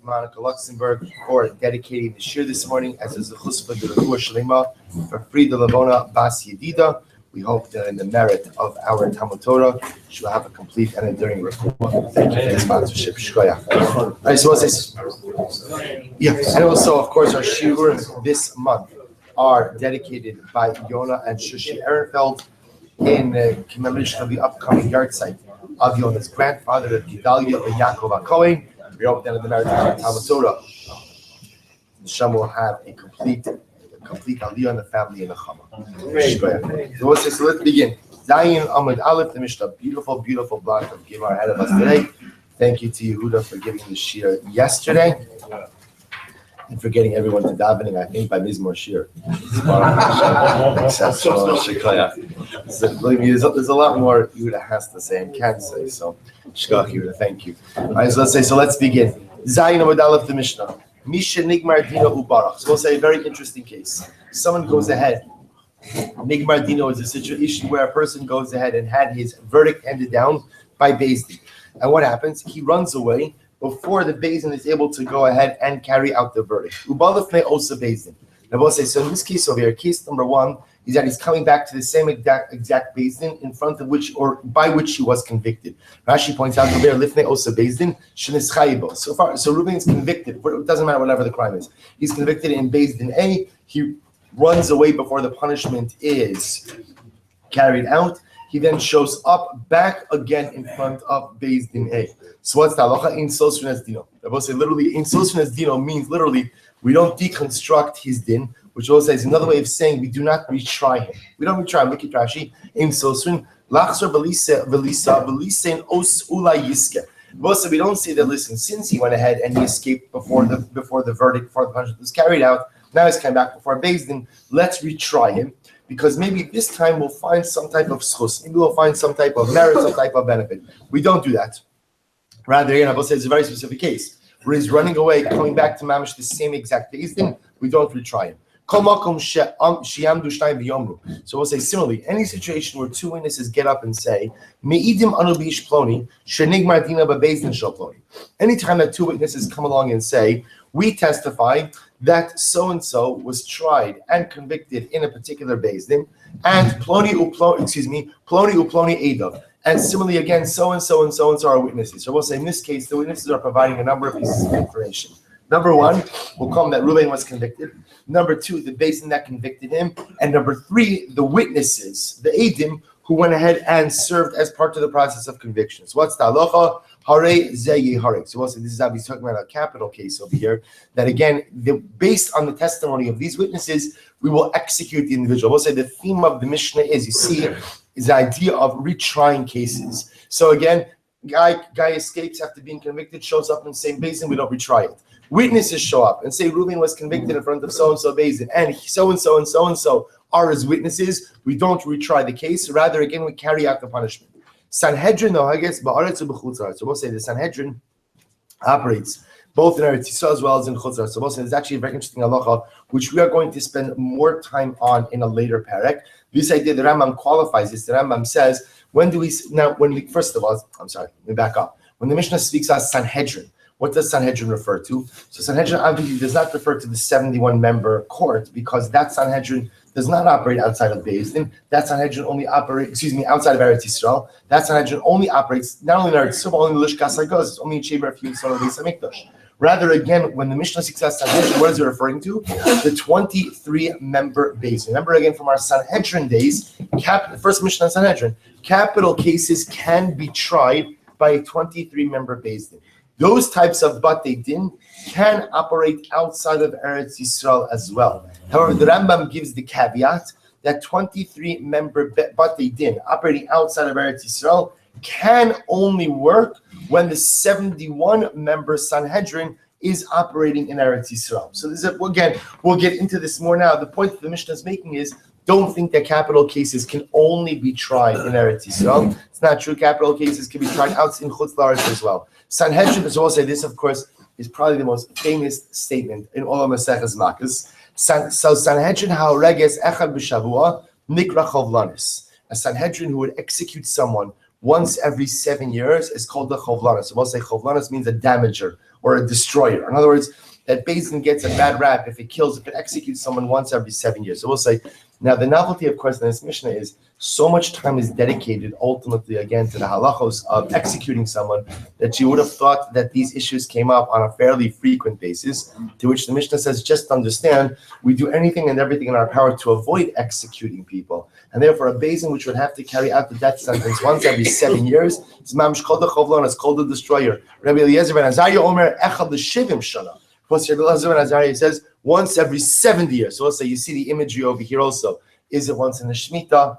Monica Luxembourg for dedicating the shir this morning as a chuspa de refuah shlema for Frida Lavona Bas Yedida. We hope that in the merit of our Talmud Torah, she will have a complete and enduring refuah. Thank you for the sponsorship. Shkoyach. And also, of course, our shiurim this month are dedicated by Yona and Shushi Ehrenfeld in commemoration of the upcoming yard site of Yona's grandfather, Gedalia and Yaakov HaKohen. We hope that in the merit of our Talmud Torah, Hashem will have a complete aliyah in the family in the Chama. So let's begin. Zayin Amud Aleph, the Mishnah, beautiful block of Gemara ahead of us today. Thank you to Yehuda for giving the shir yesterday and for getting everyone to davening, I think, by Mizmor Shir. Exceptional. Believe me, there's a lot more Yehuda has to say and can say, so Shkach Yehuda, thank you. All right, so let's begin. Zayin Amud Aleph, the Mishnah. Misha Nigmar Dino Ubarach. So we'll say a very interesting case. Someone goes ahead. Nigmar Dino is a situation where a person goes ahead and had his verdict handed down by Beis Din. And what happens? He runs away before the Beis Din is able to go ahead and carry out the verdict. Ubalef may also Beis Din. Now we'll say, so in this case over here, case number one is that he's coming back to the same exact Beis Din in front of which or by which he was convicted. Rashi points out over there, Lifnei Osa Beis Din, Shenis Chayibo. So Reuben is convicted. It doesn't matter whatever the crime is. He's convicted in Beis Din A. He runs away before the punishment is carried out. He then shows up back again in front of Beis Din A. So what's the halacha? In Sosrin Dino. I will say literally, in Sosrin Dino means literally we don't deconstruct his din, which also is another way of saying we do not retry him. We don't retry him. Look at Rashi. In Sosrin, Lachzor Belisa in Os Ula Yiske. We don't say that. Listen, since he went ahead and he escaped before the verdict, before the punishment was carried out, now he's come back before Beis Din. Let's retry him because maybe this time we'll find some type of schus. Maybe we'll find some type of merit, some type of benefit. We don't do that. Rather, again, I will say it's a very specific case where he's running away, coming back to Mamish the same exact Beis Din. We don't retry him. So we'll say similarly, any situation where two witnesses get up and say, Anytime that two witnesses come along and say, we testify that so-and-so was tried and convicted in a particular Beis Din, and Ploni Uploni Edav. And similarly, again, so-and-so and so-and-so are witnesses. So we'll say in this case, the witnesses are providing a number of pieces of information. Number one, we'll call him that Reuben was convicted. Number two, the Beis Din that convicted him. And number three, the witnesses, the Eidim, who went ahead and served as part of the process of conviction. So what's the halacha? Hare zeh hare. So we'll say this is how he's talking about a capital case over here. That again, based on the testimony of these witnesses, we will execute the individual. We'll say the theme of the Mishnah is, you see, is the idea of retrying cases. So again, guy escapes after being convicted, shows up in the same Beis Din, we don't retry it. Witnesses show up and say Reuben was convicted in front of so-and-so Beis Din, and so-and-so and so-and-so are his witnesses. We don't retry the case. Rather, again, we carry out the punishment. Sanhedrin, though, I guess, so we'll say the Sanhedrin operates both in Eretz Yisrael as well as in Chutz La'aretz. So we'll say there's actually a very interesting halacha, which we are going to spend more time on in a later parak. This idea, the Rambam qualifies this. The Rambam says, first of all, let me back up. When the Mishnah speaks as Sanhedrin, what does Sanhedrin refer to? So Sanhedrin obviously does not refer to the 71-member court because that Sanhedrin does not operate outside of Beis Din. That Sanhedrin only operates, outside of Eretz Yisrael. That Sanhedrin only operates not only in Eretz Yisrael, but only in Lishkas HaGoz. It's only in Shemer Fiyun Son of Beis HaMikdash. Rather, again, when the Mishnah speaks as Sanhedrin, what is it referring to? The 23-member Beis Din. Remember again from our Sanhedrin days, the first Mishnah on Sanhedrin, capital cases can be tried by a 23-member Beis Din. Those types of Batei Din can operate outside of Eretz Yisrael as well. However, the Rambam gives the caveat that 23-member Batei Din operating outside of Eretz Yisrael can only work when the 71-member Sanhedrin is operating in Eretz Yisrael. So this is, again, we'll get into this more now. The point that the Mishnah is making is, don't think that capital cases can only be tried in Eretz Yisrael. It's not true. Capital cases can be tried outside in Chutz La'aretz as well. Sanhedrin, as well say this, of course, is probably the most famous statement in all of Maseches Makkos. So Sanhedrin ha'oreges echad b'shavua nikra chovlanis. A Sanhedrin who would execute someone once every 7 years is called the chovlanis. So we'll say chovlanis means a damager or a destroyer. In other words, that Beis Din gets a bad rap if it executes someone once every 7 years. So we'll say, now the novelty, of course, in this Mishnah is so much time is dedicated ultimately again to the halachos of executing someone that you would have thought that these issues came up on a fairly frequent basis, to which the Mishnah says, just understand, we do anything and everything in our power to avoid executing people. And therefore a Beis Din which would have to carry out the death sentence once every 7 years, it's mamish kol chovlon, it's called the destroyer. Rabbi Eliezer ben Azariah Omer echad l'shivim shana. Rabbi Eliezer ben Azariah says once every 70 years. So let's say you see the imagery over here also. Is it once in the Shemitah,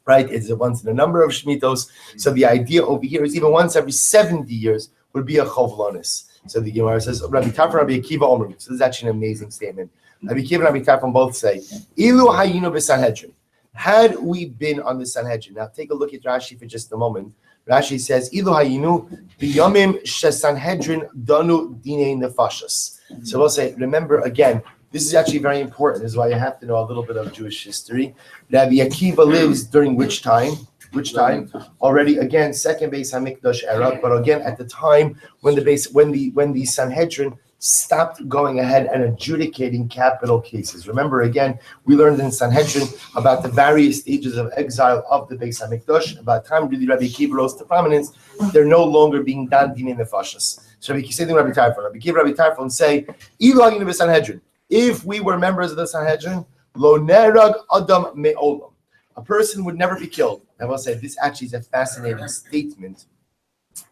right? Is it once in a number of Shemitos? So the idea over here is even once every 70 years would be a chovlonis. So the Gemara says, Rabbi Tarfon, Rabbi Akiva Omer. So this is actually an amazing statement. Rabbi Akiva and Rabbi Tarfon both say, Ilu hayinu b'Sanhedrin. Had we been on the Sanhedrin. Now take a look at Rashi for just a moment. Rashi says, Ilu hayinu b'yomim sheSanhedrin danu dinei nefashos. So we'll say, remember again, this is actually very important. This is why you have to know a little bit of Jewish history. Rabbi Akiva lives during which time? Which time? Already again, second Beis Hamikdash era, but again at the time when the Sanhedrin stopped going ahead and adjudicating capital cases. Remember again, we learned in Sanhedrin about the various stages of exile of the Beis Hamikdash. About the time really Rabbi Akiva rose to prominence, they're no longer being dan dinei nefashos. So Rabbi Akiva, Rabbi Tarfon say, Ilu hayinu b'Sanhedrin. If we were members of the Sanhedrin, lo nerag adam me'olam, a person would never be killed. I will say this actually is a fascinating statement,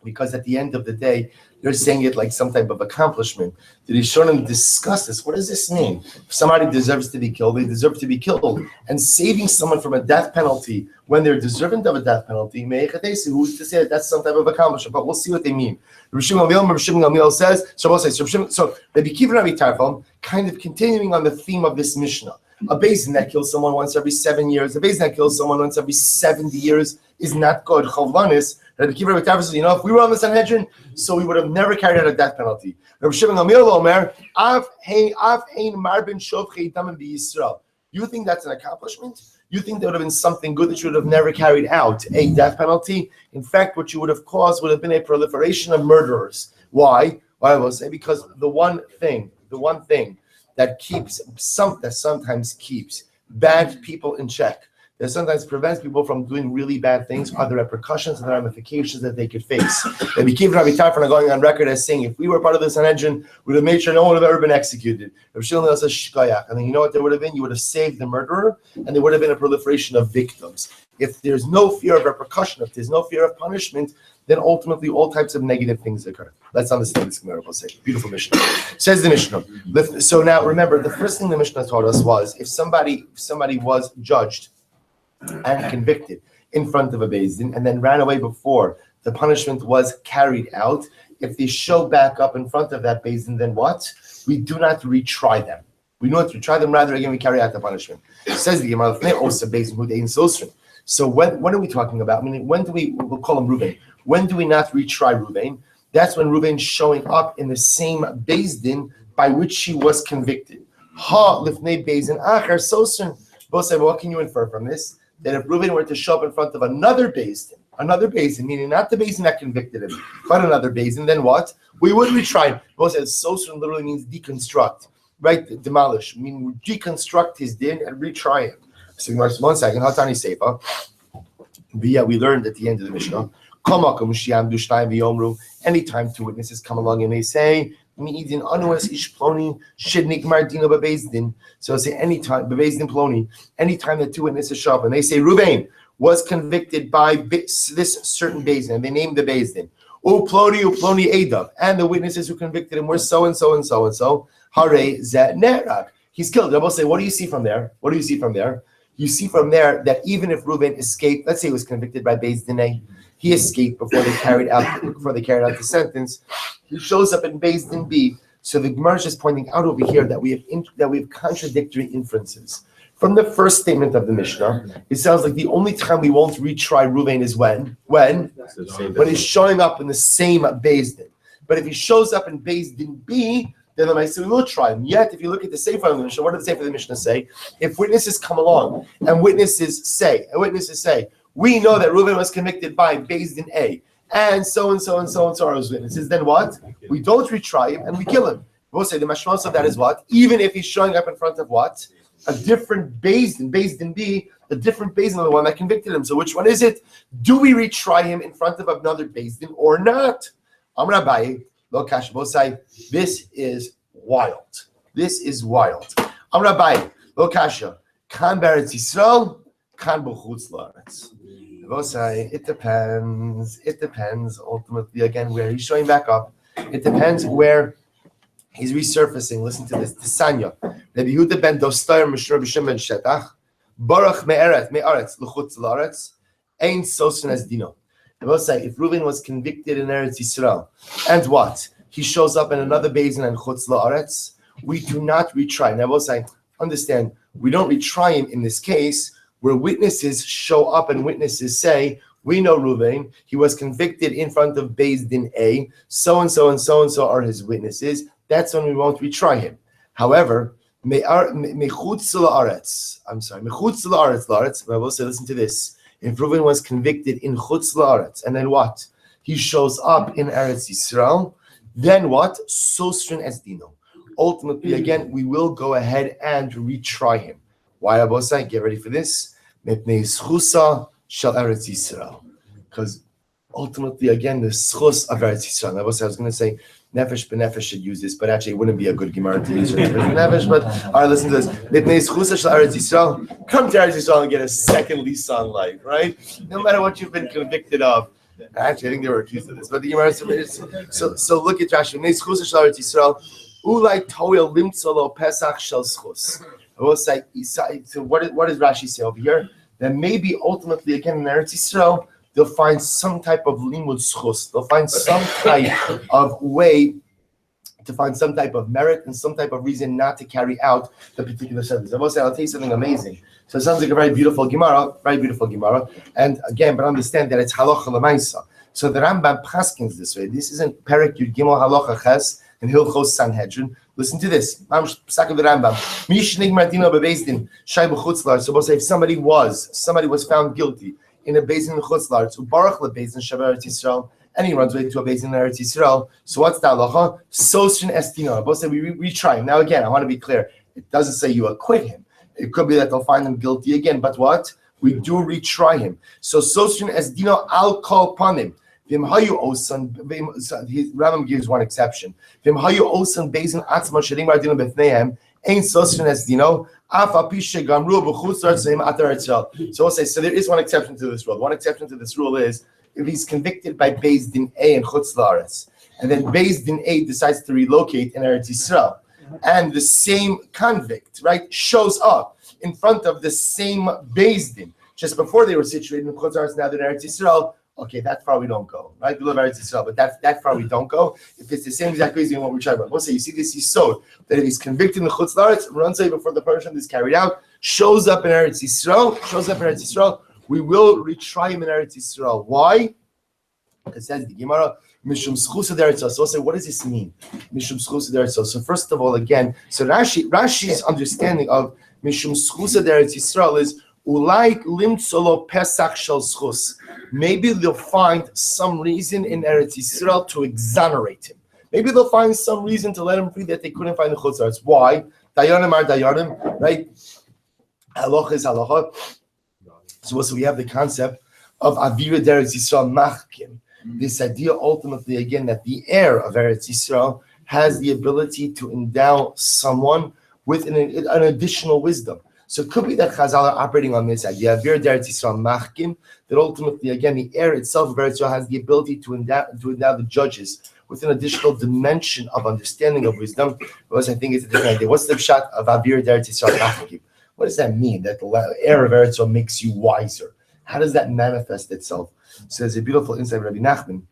because at the end of the day, they're saying it like some type of accomplishment. The Rishonim discuss this. What does this mean? If somebody deserves to be killed, they deserve to be killed. And saving someone from a death penalty when they're deserving of a death penalty, who's to say that that's some type of accomplishment? But we'll see what they mean. Rabbi Shmuel Silber says, so Rabbi Akiva and Rabbi Tarfon, kind of continuing on the theme of this Mishnah. A Beis Din that kills someone once every 7 years, a Beis Din that kills someone once every 70 years is not good. Chovlanis. Rabbi Akiva, Rabbi Tarfon says, if we were on the Sanhedrin, so we would have never carried out a death penalty. Rabbi Shimon Omer, you think that's an accomplishment? You think that would have been something good that you would have never carried out, a death penalty? In fact, what you would have caused would have been a proliferation of murderers. Why? Why I will say, because the one thing that sometimes keeps bad people in check, that sometimes prevents people from doing really bad things, are the repercussions and the ramifications that they could face. Rabbi Akiva and Rabbi Tarfon are going on record as saying, if we were part of the Sanhedrin, we would have made sure no one would have ever been executed. Rabbi Shmuel says, shkayach. And then you know what there would have been? You would have saved the murderer, and there would have been a proliferation of victims. If there's no fear of repercussion, if there's no fear of punishment, then ultimately all types of negative things occur. Let's understand this Gemara. We'll say, beautiful Mishnah. Says the Mishnah. So now remember, the first thing the Mishnah taught us was, if somebody was judged and convicted in front of a Beis Din and then ran away before the punishment was carried out, if they show back up in front of that Beis Din, then what? We do not retry them. We do not retry them, rather again we carry out the punishment. It says the Gemara, so when are we talking about? I mean, when do we'll call him Reuven. When do we not retry Reuven? That's when Reuven's showing up in the same Beis Din by which he was convicted. Ha lifnei Beis Din acher sosrin. Both say, what can you infer from this? That if Reuven were to show up in front of another Beis Din, meaning not the Beis Din that convicted him, but another Beis Din, then what? We would retry him. Both says sosrin literally means deconstruct, right? Demolish, meaning we deconstruct his din and retry him. So 1 second, Hatani Seifa. We learned at the end of the Mishnah, anytime two witnesses come along and they say, so say anytime that two witnesses show up and they say Reuven was convicted by this certain Beis Din, and they named the Beis Din. Uploni Edav, and the witnesses who convicted him were so and so and so and so. Hare zet nerag. He's killed. They will say, what do you see from there? What do you see from there? You see from there that even if Reuven escaped, let's say he was convicted by Beis Din A, he escaped before they carried out the sentence. He shows up in Beis Din B. So the Gemara is just pointing out over here that we have contradictory inferences. From the first statement of the Mishnah, it sounds like the only time we won't retry Reuven is when he's showing up in the same Beis Din. But if he shows up in Beis Din B, then the Maaseh we will try him. Yet, if you look at the Sefer of the Mishnah, what does the Sefer of the Mishnah say? If witnesses come along and witnesses say, we know that Reuven was convicted by Beis Din A, and so and so and so and so are his witnesses, then what? We don't retry him and we kill him. We'll say the mashmos of that is what? Even if he's showing up in front of what? A different Beis Din B, a different Beis Din than the one that convicted him. So which one is it? Do we retry him in front of another Beis Din or not? Amar Abaye, lo kasha. We'll say this is wild. This is wild. Amar Abaye, lo kasha. Kan beretz Yisrael, kan b'chutz la'aretz. We'll say it depends. It depends. Ultimately, again, where he's showing back up. It depends where he's resurfacing. Listen to this. Tisanya. Rabbi Yehuda ben Dostayr Mishra B'Shem ben Shetach. Baruch me'aretz l'chutz la'aretz. Ein sosin as dino. I will say, if Reuven was convicted in Eretz Yisrael, and what? He shows up in another Beis Din and chutz la'aretz, we do not retry. And I will say, understand, we don't retry him in this case where witnesses show up and witnesses say, we know Reuven, he was convicted in front of Beis Din A, so and so and so and so are his witnesses. That's when we won't retry him. However, mechutz la'aretz, I will say, listen to this. If Reuven was convicted in chutz la'aretz, and then what? He shows up in Eretz Yisrael, then what? Sosrin es dino. Ultimately, again, we will go ahead and retry him. Why, Abosai? Get ready for this. Mepnei schusa shel Eretz Yisrael. Because ultimately, again, the schus of Eretz Yisrael. Abosai, I was going to say, Nefesh b'nefesh should use this, but actually it wouldn't be a good Gemara to use Nefesh b'nefesh. But all right, listen to this. Mipnei schusa shel Eretz Yisrael. Come to Eretz Yisrael and get a second lease on life, right? No matter what you've been convicted of. Actually, I think they were accused of this, but the Gemara. So look at Rashi. Mipnei schusa shel Eretz Yisrael. Ulai toil limtzolo pesach shel schus. I will say. So what does Rashi say over here? That maybe ultimately again in Eretz Yisrael, they'll find some type of limud schus. They'll find some type of way to find some type of merit and some type of reason not to carry out the particular sentence. I will say, I'll tell you something amazing. So it sounds like a very beautiful Gemara. And again, but understand that it's halacha l'maisa. So the Rambam paskins this way. This isn't Perek Yud Gimel halacha ches and Hilchos Sanhedrin. Listen to this. Psak of the Rambam. So we'll say if somebody was found guilty in a Beis Din chutz la'aretz, ubarach leBeis Din shav Eretz Yisrael, and he runs away to a Beis Din in Eretz Yisrael. So what's the halacha? Soshin estino. Both say we retry him. Now again, I want to be clear. It doesn't say you acquit him. It could be that they'll find him guilty again. But what? We do retry him. So soshin estino al kol panim. Vim hayu osan. Rambam gives one exception. Vim hayu osan Beis Din atzma shedim b'adin b'fneihem. Ein soshin estino. So we'll say, so there is one exception to this rule. One exception to this rule is if he's convicted by Beis Din A in chutz la'aretz, and then Beis Din A decides to relocate in Eretz Yisrael, and the same convict, right, shows up in front of the same Beis Din just before they were situated in chutz la'aretz, now they're in Eretz Yisrael. Okay, that far we don't go, right? We live Eretz Yisrael, but that far we don't go. If it's the same exact reason what we're trying about, we'll say you see this Yisod that if he's convicted in the chutz la'aretz, runs away before the punishment is carried out, shows up in Eretz Yisrael, we will retry him in Eretz Yisrael. Why? It says the Gemara, Mishum Schusa D'Eretz Yisrael. So say, what does this mean? Mishum Schusa D'Eretz Yisrael. So first of all, again, so Rashi's understanding of Mishum Schusa D'Eretz Yisrael is Ulai limtzolo pesach shel schus. Maybe they'll find some reason in Eretz Yisrael to exonerate him. Maybe they'll find some reason to let him free that they couldn't find the chutz la'aretz. Why? Dayanim are dayanim, right? Halacha is halacha. So we have the concept of Avira Eretz Yisrael Machkim. This idea ultimately, again, that the heir of Eretz Yisrael has the ability to endow someone with an additional wisdom. So it could be that Chazal are operating on this idea, Avira Eretz Yisrael Machkim, that ultimately, again, the heir itself of Eretz Yisrael has the ability to endow the judges with an additional dimension of understanding of wisdom. Because I think it's a different idea. What's the shot of Avira Eretz Yisrael Machkim? What does that mean? That the heir of Eretz Yisrael makes you wiser. How does that manifest itself? So there's a beautiful insight of Rabbi Nachman.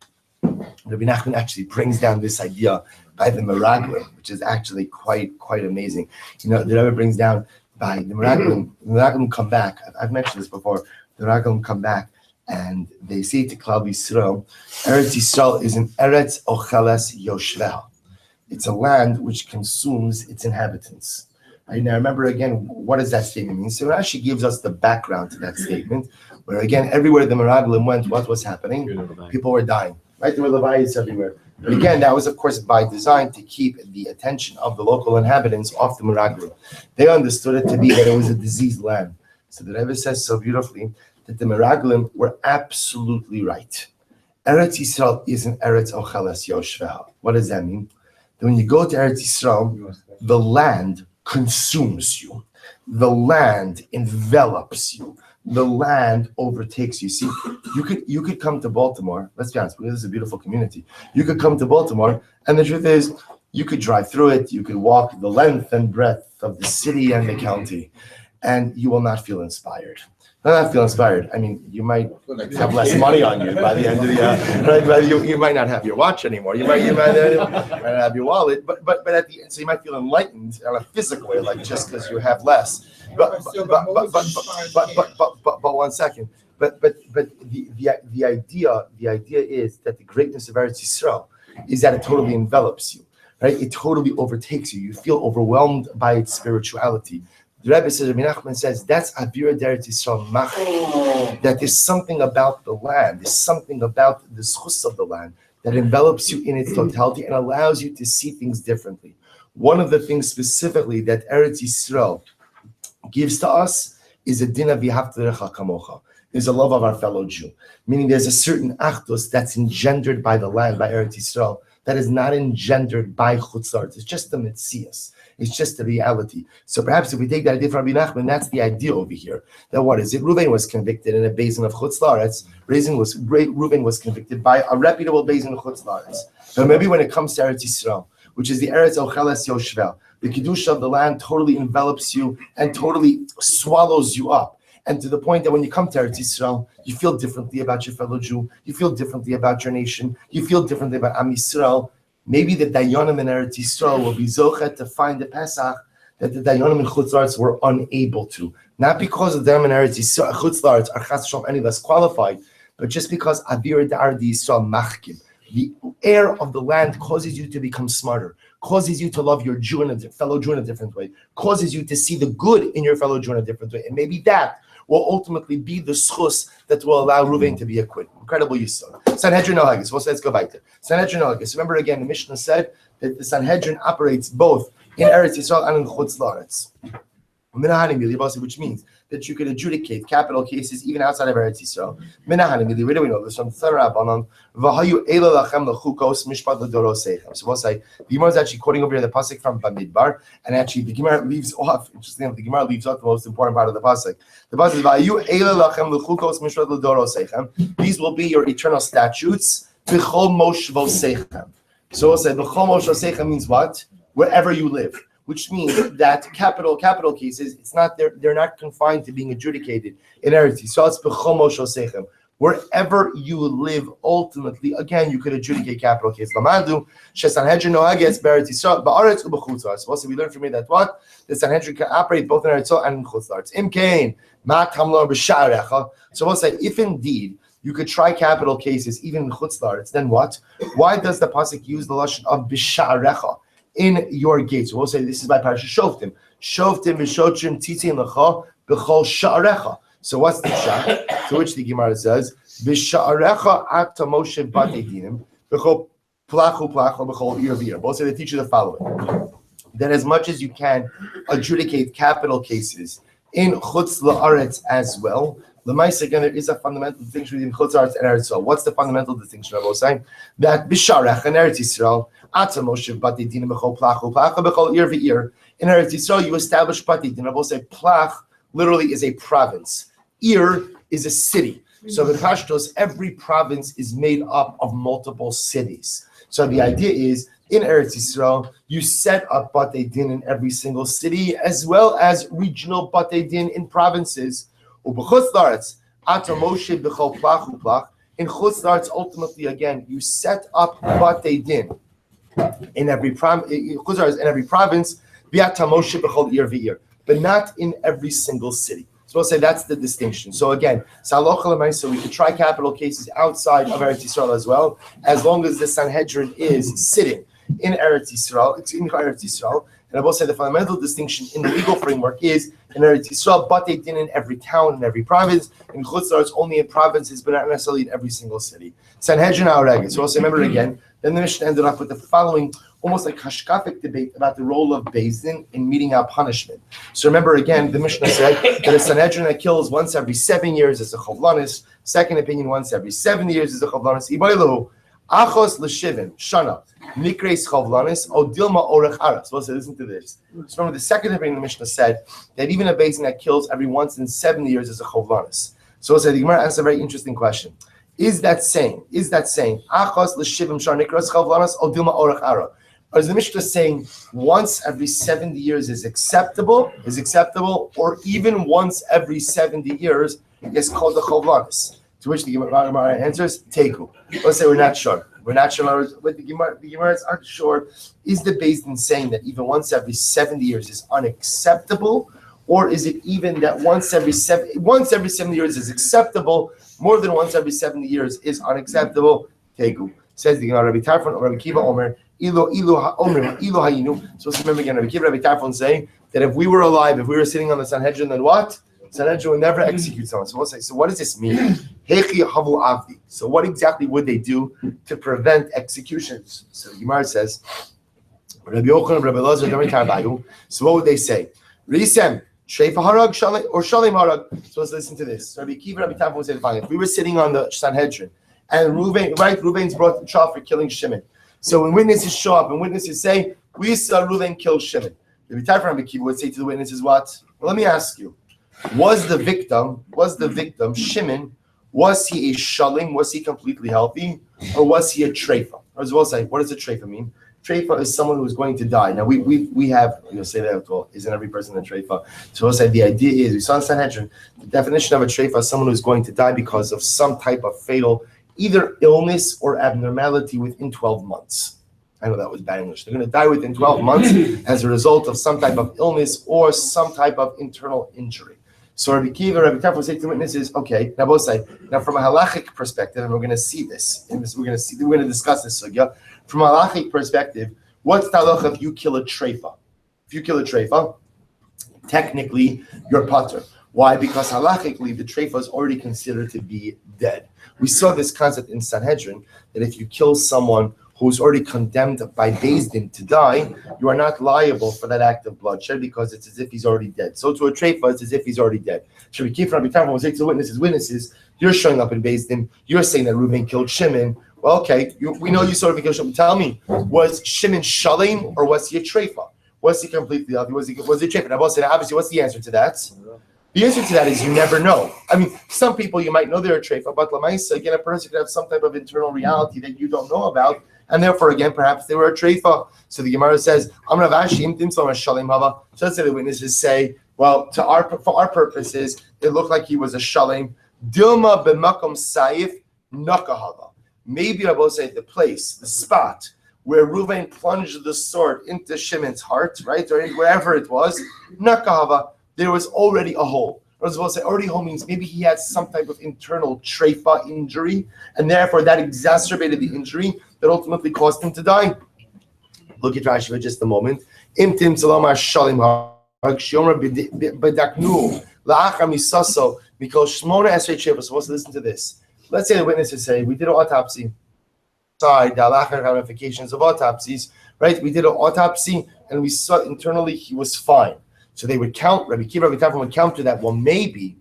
Rabbi Nachman actually brings down this idea by the Meraglim, which is actually quite amazing. You know, the Rebbe brings down by the Meraglim come back. I've mentioned this before. The Meraglim come back and they say to Klal Yisrael, Eretz Yisrael is an Eretz Ocheles Yoshveha. It's a land which consumes its inhabitants. Right, now remember again, what does that statement mean? So Rashi gives us the background to that statement. where again, everywhere the Meraglim went, what was happening? People were dying, right? There were Levites everywhere. But again, that was, of course, by design to keep the attention of the local inhabitants off the Meraglim. They understood it to be that it was a diseased land. So the Rebbe says so beautifully that the Meraglim were absolutely right. Eretz Yisrael isn't Eretz Ocheles Yoshveha. What does that mean? That when you go to Eretz Yisrael, the land consumes you. The land envelops you. The land overtakes you. See, you could come to Baltimore. Let's be honest, this is a beautiful community. You could come to Baltimore, and the truth is, you could drive through it. You could walk the length and breadth of the city and the county, and you will not feel inspired. Not feel inspired. I mean, you might have less money on you by the end of the right? You might not have your watch anymore. You might not have your wallet. But at the end, so you might feel enlightened on a physical way, like just because you have less. But 1 second. But the idea is that the greatness of Eretz Yisrael is that it totally envelops you, right? It totally overtakes you. You feel overwhelmed by its spirituality. The Rebbe says, Rabbi Nachman says, that's Avira D'Eretz Yisrael Mach. That there's something about the land, there's something about the schus of the land that envelops you in its totality and allows you to see things differently. One of the things specifically that Eretz Yisrael gives to us is a din of v'ahavta l'recha kamocha. There's a love of our fellow Jew. Meaning there's a certain achdus that's engendered by the land, by Eretz Yisrael, that is not engendered by Chutz La'aretz. It's just the mitzias. It's just the reality. So perhaps if we take that idea from Rabbi Nachman, that's the idea over here. That what is it? Reuven was convicted in a basin of Chutz La'aretz. Reuven was convicted by a reputable basin of Chutz La'aretz. But maybe when it comes to Eretz Yisrael, which is the Eretz Ocheles Yoshvel, the Kedusha of the land totally envelops you and totally swallows you up. And to the point that when you come to Eretz Yisrael, you feel differently about your fellow Jew. You feel differently about your nation. You feel differently about Am Yisrael. Maybe the Dayanim in Eretz Yisrael will be zochet to find the Pesach that the Dayanim in Chutz La'aretz were unable to. Not because of them in Eretz Yisrael, Chutz La'aretz are chas v'shalom any less qualified, but just because Avir Da'ar Yisrael machkim. The air of the land causes you to become smarter, causes you to love your Jew and fellow Jew in a different way, causes you to see the good in your fellow Jew in a different way. And maybe that will ultimately be the schus that will allow Reuven to be acquitted. Incredible yisod. Sanhedrin Ohagis. Well, let's go back to Sanhedrin Ohagis. Remember again, the Mishnah said that the Sanhedrin operates both in Eretz Yisrael and in Chutz La'aretz. Which means that you can adjudicate capital cases even outside of Eretz Yisrael. Where do we know this from? So we'll say the Gemara is actually quoting over here the pasuk from Bamidbar, and actually the Gemara leaves off. Interesting, the Gemara leaves off the most important part of the pasuk. The pasuk is these will be your eternal statutes. So we'll say means what? Wherever you live. Which means that capital cases, they're not confined to being adjudicated in Eretz Yisrael. It's b'chol moshosechem. Wherever you live, ultimately, again, you could adjudicate capital cases. Lamandu shesanhedrin nohages be'Eretz Yisrael ba'aretz u'b'chutz la'aretz. Also, we learned from here that what the Sanhedrin can operate both in Eretz Yisrael and in Chutz La'aretz. Imkain ma tamlo b'sha'arecha. So we'll say if indeed you could try capital cases even in Chutz La'aretz, then what? Why does the pasuk use the lashon of b'sha'arecha? In your gates. We'll say this is by Parashat Shoftim. Shoftim v'shotrim tzitzin lecha b'chol sha'arecha. So what's the shah? To which the Gemara says, b'sha'arecha ata Moshe batei dinim b'chol plachu b'chol ir v'ir. We'll say they teach you the following: that as much as you can adjudicate capital cases in Chutz La'aretz as well. L'maisa, again, there is a fundamental distinction between Chutz La'aretz and Eretz Yisrael. What's the fundamental distinction? I was saying that b'sharech in Eretz Yisrael, Ata Moshe batei dinim b'chol plachu b'chol ir v'ir. In Eretz Yisrael, you establish batei dinim. I will say plach literally is a province. Ir is a city. So in Pashtos, every province is made up of multiple cities. So the idea is in Eretz Yisrael, you set up batei din in every single city, as well as regional batei din in provinces. Ubechutz La'aretz, Ata Moshe b'chol plachu plach. In Chutz La'aretz, ultimately, again, you set up batei din in every province, but not in every single city. So we'll say that's the distinction. So again, so we could try capital cases outside of Eretz Yisrael as well, as long as the Sanhedrin is sitting in Eretz Yisrael. It's in Eretz Yisrael. And I will say the fundamental distinction in the legal framework is in Eretz Yisrael, but they did in every town, in every province. In Chutz La'aretz, only in provinces, but not necessarily in every single city. Sanhedrin Aurega. So also remember again, then the Mishnah ended up with the following, almost like hashkafic debate about the role of Beis Din in meting out punishment. So remember again, the Mishnah said that a Sanhedrin that kills once every 7 years is a chavlanis. Second opinion, once every 70 years is a chavlanis. Ibaylu, achos l'shivim, shana, nikreis chavlanis, o dilma orech aras. So listen to this. So remember the second opinion, the Mishnah said that even a Beis Din that kills every once in 70 years is a chavlanis. So the Gemara asks a very interesting question. Is that saying, achos l'shivim shana nikreis chavlanis, o dilma orech aras? Or is the Mishnah saying once every 70 years is acceptable, or even once every 70 years is called the chavlanis? To which the Gemara answers, Teku. Let's say we're not sure. But the Gemaras aren't sure. Is the Beis Din saying that even once every 70 years is unacceptable, or is it even that once every 70 years is acceptable, more than once every 70 years is unacceptable? Teku. Says the Gemara, Rabbi Tarfon or Rabbi Kiva Omer, Ilu hayinu. So let's remember again, Rabbi Kiva, Rabbi Tarfon saying that if we were alive, if we were sitting on the Sanhedrin, then what? Sanhedrin would never execute someone. So we'll say, so what does this mean? Hechi havu avdi. So what exactly would they do to prevent executions? So the Gemara says, Rabbi Yochanan, Rabbi Elazar, Rabbi Tarbayu. So what would they say? Risem, Shreifa harag, or Shalim harag. So let's listen to this. So Rabbi Kiva, Rabbi Tarfon would say, fine, if we were sitting on the Sanhedrin, and Reuven's brought the trial for killing Shimon. So when witnesses show up and witnesses say, we saw Reuven kill Shimon, the Rabbi Kiva would say to the witnesses, what? Well, let me ask you, was the victim, Shimon, was he a shalim? Was he completely healthy? Or was he a treifa? Or as well say, what does a treifa mean? Treifa is someone who is going to die. Now we have, you'll say that, well, isn't every person a treifa? So we'll say the idea is, we saw in Sanhedrin, the definition of a treifa is someone who is going to die because of some type of fatal either illness or abnormality within 12 months. I know that was bad English. They're going to die within 12 months as a result of some type of illness or some type of internal injury. So Rabbi Kiva, Rabbi Tarfon say to the witnesses, okay, now both say, now from a halachic perspective, and we're going to see this, we're going to discuss this sugya. From a halachic perspective, what's the halacha if you kill a treifa? If you kill a treifa, technically you're patur. Why? Because halachically the treifa is already considered to be dead. We saw this concept in Sanhedrin that if you kill someone who's already condemned by Beis Din to die, you are not liable for that act of bloodshed because it's as if he's already dead. So to a treifa, it's as if he's already dead. So we keep from Rabbi Tarfon will say to the witnesses, you're showing up in Beis Din, you're saying that Reuven killed Shimon. Well, okay, we know you saw Reuven kill Shimon. Tell me, was Shimon shalim or was he a treifa? Was he completely healthy? Was he a treifa? Now, both say, obviously, what's the answer to that? The answer to that is you never know. I mean, some people you might know they're a treifa, but lamaisa, again, a person could have some type of internal reality that you don't know about, and therefore, again, perhaps they were a treifa. So the Gemara says, so let's say the witnesses say, well, for our purposes, it looked like he was a shalim. Dilma b'makom saif nakahava. Maybe I will say the place, the spot where Reuven plunged the sword into Shimon's heart, right, or wherever it was, nakahava. There was already a hole. As well say, already hole means maybe he had some type of internal treifa injury, and therefore that exacerbated the injury that ultimately caused him to die. Look at Rashi for just a moment. Imtim salama shalim ha'akshiyomra b'daknu la'achar misaso mikol shmona esrei treifa. So let's listen to this. Let's say the witnesses say, we did an autopsy. Sorry, the halachic ramifications of autopsies, right? We did an autopsy, and we saw internally he was fine. So they would count. Rabbi Kiva, Rabbi Tarfon would counter that. Well, maybe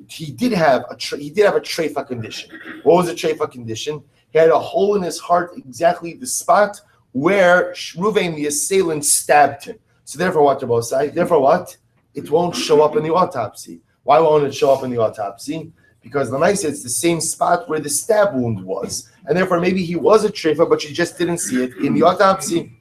he did have a treifa condition. What was a treifa condition? He had a hole in his heart, exactly the spot where Reuven, the assailant, stabbed him. So therefore, what Rabbi say? Therefore, what? It won't show up in the autopsy. Why won't it show up in the autopsy? Because the nice it's the same spot where the stab wound was, and therefore maybe he was a treifa, but you just didn't see it in the autopsy.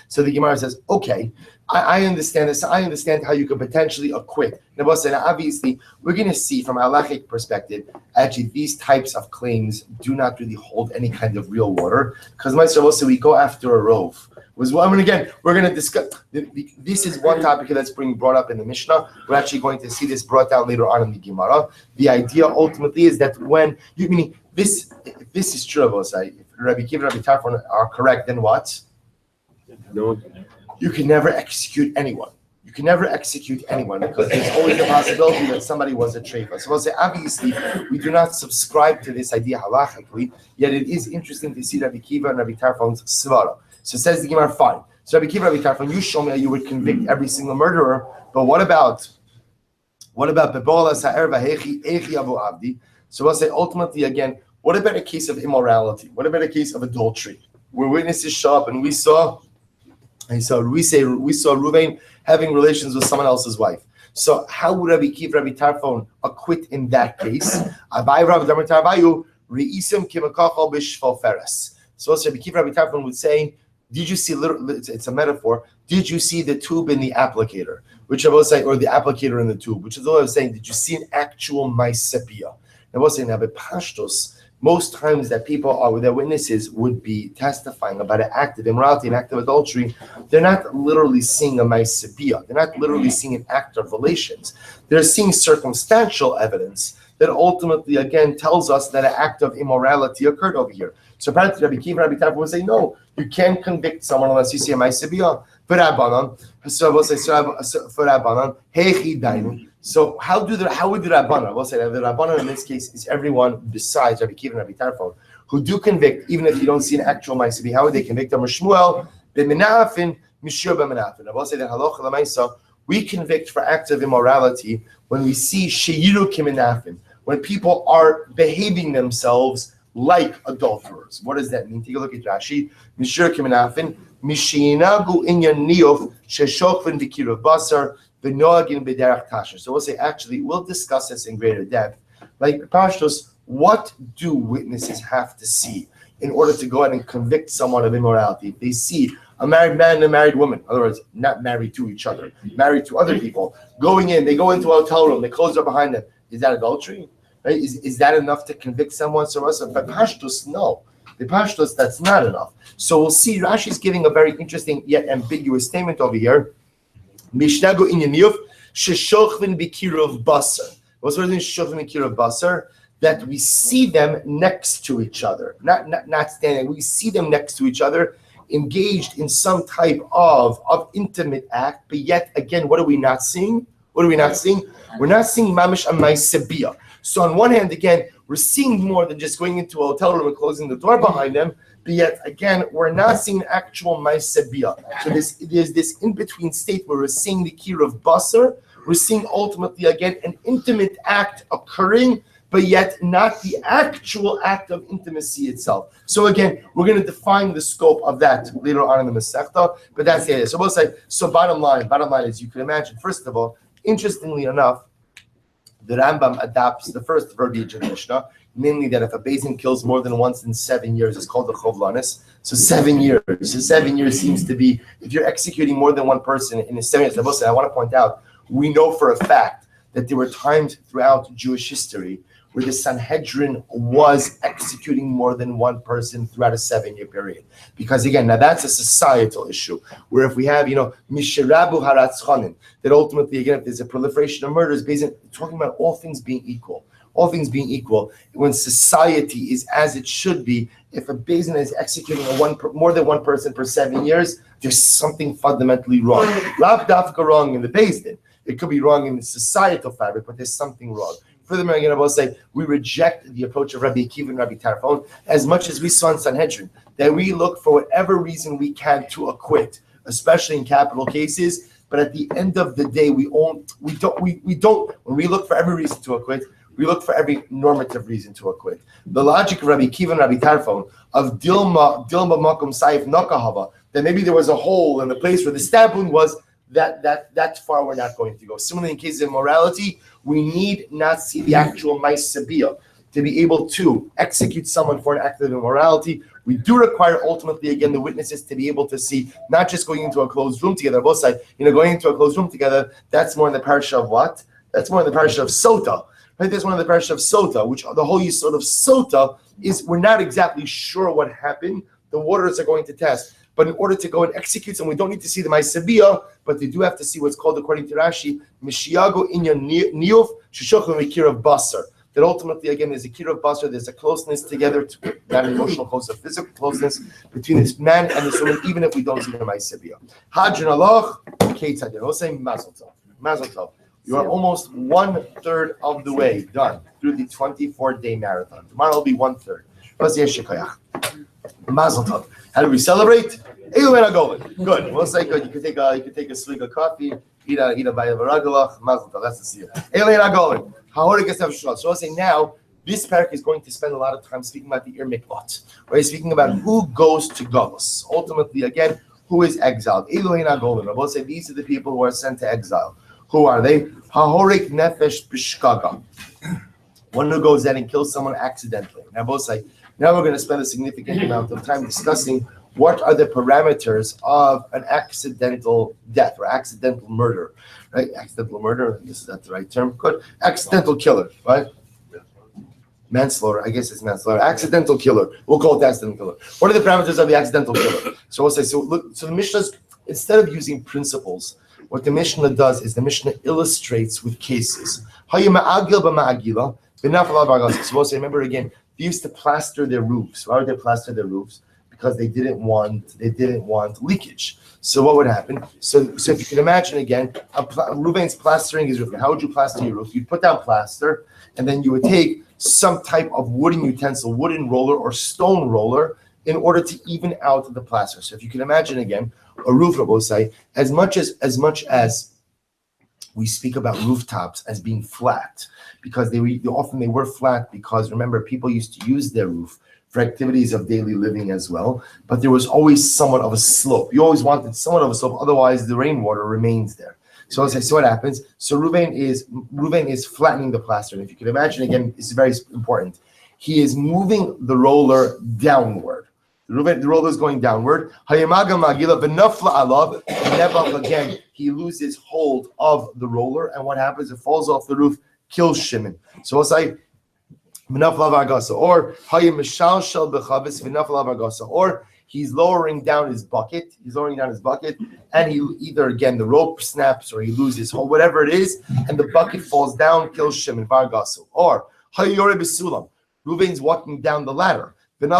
So the Gemara says, okay, I understand this. I understand how you could potentially acquit. Now, obviously, we're going to see from a halachic perspective, actually, these types of claims do not really hold any kind of real water. Because, also, we go after a rove. Again, we're going to discuss. This is one topic that's being brought up in the Mishnah. We're actually going to see this brought down later on in the Gemara. The idea ultimately is that when you meaning this is true, if Rabbi Kiva and Rabbi Tarfon are correct, then what? No. You can never execute anyone. You can never execute anyone because there's always the possibility that somebody was a treifa. So we'll say, obviously, we do not subscribe to this idea halachically, yet it is interesting to see Rabbi Kiva and Rabbi Tarfon's svara. So it says the Gemara, fine. So Rabbi Kiva, Rabbi Tarfon, you show me how you would convict every single murderer, but what about Bebola Sa'er Vahechi Echi Abu Abdi? So we'll say, ultimately, again, what about a case of immorality? What about a case of adultery? Where witnesses show up and we saw Ruvain having relations with someone else's wife. So how would Rabbi Kiva, Rabbi Tarfon acquit in that case? So Rabbi Kiva, Rabbi Tarfon would say, did you see, it's a metaphor, did you see the tube in the applicator? Which I will say, or the applicator in the tube, which is what I was saying, did you see an actual maisepia? I was saying, but pashtos, most times that people are, their witnesses would be testifying about an act of immorality, an act of adultery. They're not literally seeing a maisepia. They're not literally seeing an act of relations. They're seeing circumstantial evidence that ultimately, again, tells us that an act of immorality occurred over here. So apparently, Rabbi Kiva and Rabbi Tarfon would say, no, you can't convict someone unless you see a maisepia. For Rabbanan, heichi dainu. So how would the Rabbanan, we'll say that the Rabbanan in this case is everyone besides Rabbi Kiva and Rabbi Tarfon, who do convict, even if you don't see an actual ma'aseh. How would they convict them? Shmuel b'menafin, mishur b'menafin. I will say that halacha l'maisa, we convict for acts of immorality when we see sheyiru kimenafin, when people are behaving themselves like adulterers. What does that mean? Take a look at Rashi. Mishur kimenafin, mishinagu inyan niyov sheshokvin b'kirav basar. So we'll say, actually, we'll discuss this in greater depth. Like Pashtos, what do witnesses have to see in order to go ahead and convict someone of immorality? If they see a married man and a married woman, in other words, not married to each other, married to other people, going in, they go into a hotel room, they close door behind them. Is that adultery? Right? Is that enough to convict someone? So but Pashtos, no. The Pashtos, that's not enough. So we'll see, Rashi's giving a very interesting yet ambiguous statement over here. Mishnago inyaniyov sheshochvin b'kirav basar. What's the sheshochvin b'kirav basar? That we see them next to each other, not standing. We see them next to each other, engaged in some type of intimate act. But yet again, what are we not seeing? What are we not seeing? We're not seeing mamish amaisebia. So on one hand, again, we're seeing more than just going into a hotel room and closing the door behind them. But yet again, we're not seeing actual maisebia. So there's this in-between state where we're seeing the kir of basar. We're seeing ultimately again an intimate act occurring, but yet not the actual act of intimacy itself. So again, we're going to define the scope of that later on in the Masechta. But that's the idea. So we'll say. So bottom line is, you can imagine. First of all, interestingly enough, the Rambam adopts the first verbiage of the Mishnah, namely that if a Beis kills more than once in 7 years, it's called a chovlanis. So 7 years. So 7 years seems to be, if you're executing more than one person in 7 years. I want to point out, we know for a fact that there were times throughout Jewish history where the Sanhedrin was executing more than one person throughout a 7-year period. Because again, now that's a societal issue, where if we have, Mishirabu Haratzchanim, that ultimately, again, if there's a proliferation of murders, basically talking about all things being equal, when society is as it should be, if a Beis is executing more than one person per 7 years, there's something fundamentally wrong. Lav dafka wrong in the Beis Din. It could be wrong in the societal fabric, but there's something wrong. Furthermore, again, I will say, we reject the approach of Rabbi Akiva and Rabbi Tarfon as much as we saw in Sanhedrin, that we look for whatever reason we can to acquit, especially in capital cases. But at the end of the day, we don't. When we look for every reason to acquit, we look for every normative reason to acquit. The logic of Rabbi Akiva and Rabbi Tarfon of Dilma Makom Saif Nakahava, that maybe there was a hole in the place where the stab wound was. That far we're not going to go. Similarly, in cases of morality, we need not see the actual maisebia to be able to execute someone for an act of immorality. We do require ultimately, again, the witnesses to be able to see, not just going into a closed room together, both sides, going into a closed room together, that's more in the parasha of what? That's more in the parasha of Sota. Right? That's one of the parasha of Sota, which the whole yisod of Sota is we're not exactly sure what happened. The waters are going to test. But in order to go and execute them, we don't need to see the Maisebia, but they do have to see what's called, according to Rashi, Mishiago Inyan Niyov Shishochem Mikir of Basar. that ultimately, again, there's a kira of basar, there's a closeness together, that emotional closeness, physical closeness between this man and this woman, even if we don't see the Maisibia. Hadran Allah, Ketzad. We'll say Mazel Tov. Mazel Tov. You are almost 1/3 of the way done through the 24-day marathon. Tomorrow will be 1/3. Mazel Tov. How do we celebrate? Good. We'll say good. You can take a swig of coffee, eat a bite of a ragalach. Mazel Tov. That's the seal. So I'll say now, this parak is going to spend a lot of time speaking about the Ir Mikvat. We're speaking about who goes to Galus. Ultimately, again, who is exiled. We'll say these are the people who are sent to exile. Who are they? Hahorik nefesh bishkaga. One who goes in and kills someone accidentally. Now we're going to spend a significant amount of time discussing what are the parameters of an accidental death or accidental murder, right? Accidental murder, is that the right term? Good. Accidental killer, right? Manslaughter, I guess it's manslaughter. Accidental killer. We'll call it accidental killer. What are the parameters of the accidental killer? So we'll say, so the Mishnah's, instead of using principles, what the Mishnah does is the Mishnah illustrates with cases. So we'll say, remember again, they used to plaster their roofs. Why would they plaster their roofs? Because they didn't want leakage. So what would happen? So if you can imagine again, Reuven's plastering his roof. How would you plaster your roof? You'd put down plaster, and then you would take some type of wooden utensil, wooden roller or stone roller, in order to even out the plaster. So if you can imagine again, a roof, we'll say, as much as we speak about rooftops as being flat, because they were flat, because remember, people used to use their roof for activities of daily living as well, but there was always somewhat of a slope. You always wanted somewhat of a slope, otherwise the rainwater remains there. So what happens? So Reuven is flattening the plaster. And if you can imagine, again, this is very important. He is moving the roller downward. The roller is going downward. Again, he loses hold of the roller, and what happens? It falls off the roof, kills Shimon. So we'll say, or he's lowering down his bucket. And he either again the rope snaps or he loses hold, whatever it is, and the bucket falls down, kills Shimon Vargaso. Or Reuven's walking down the ladder. And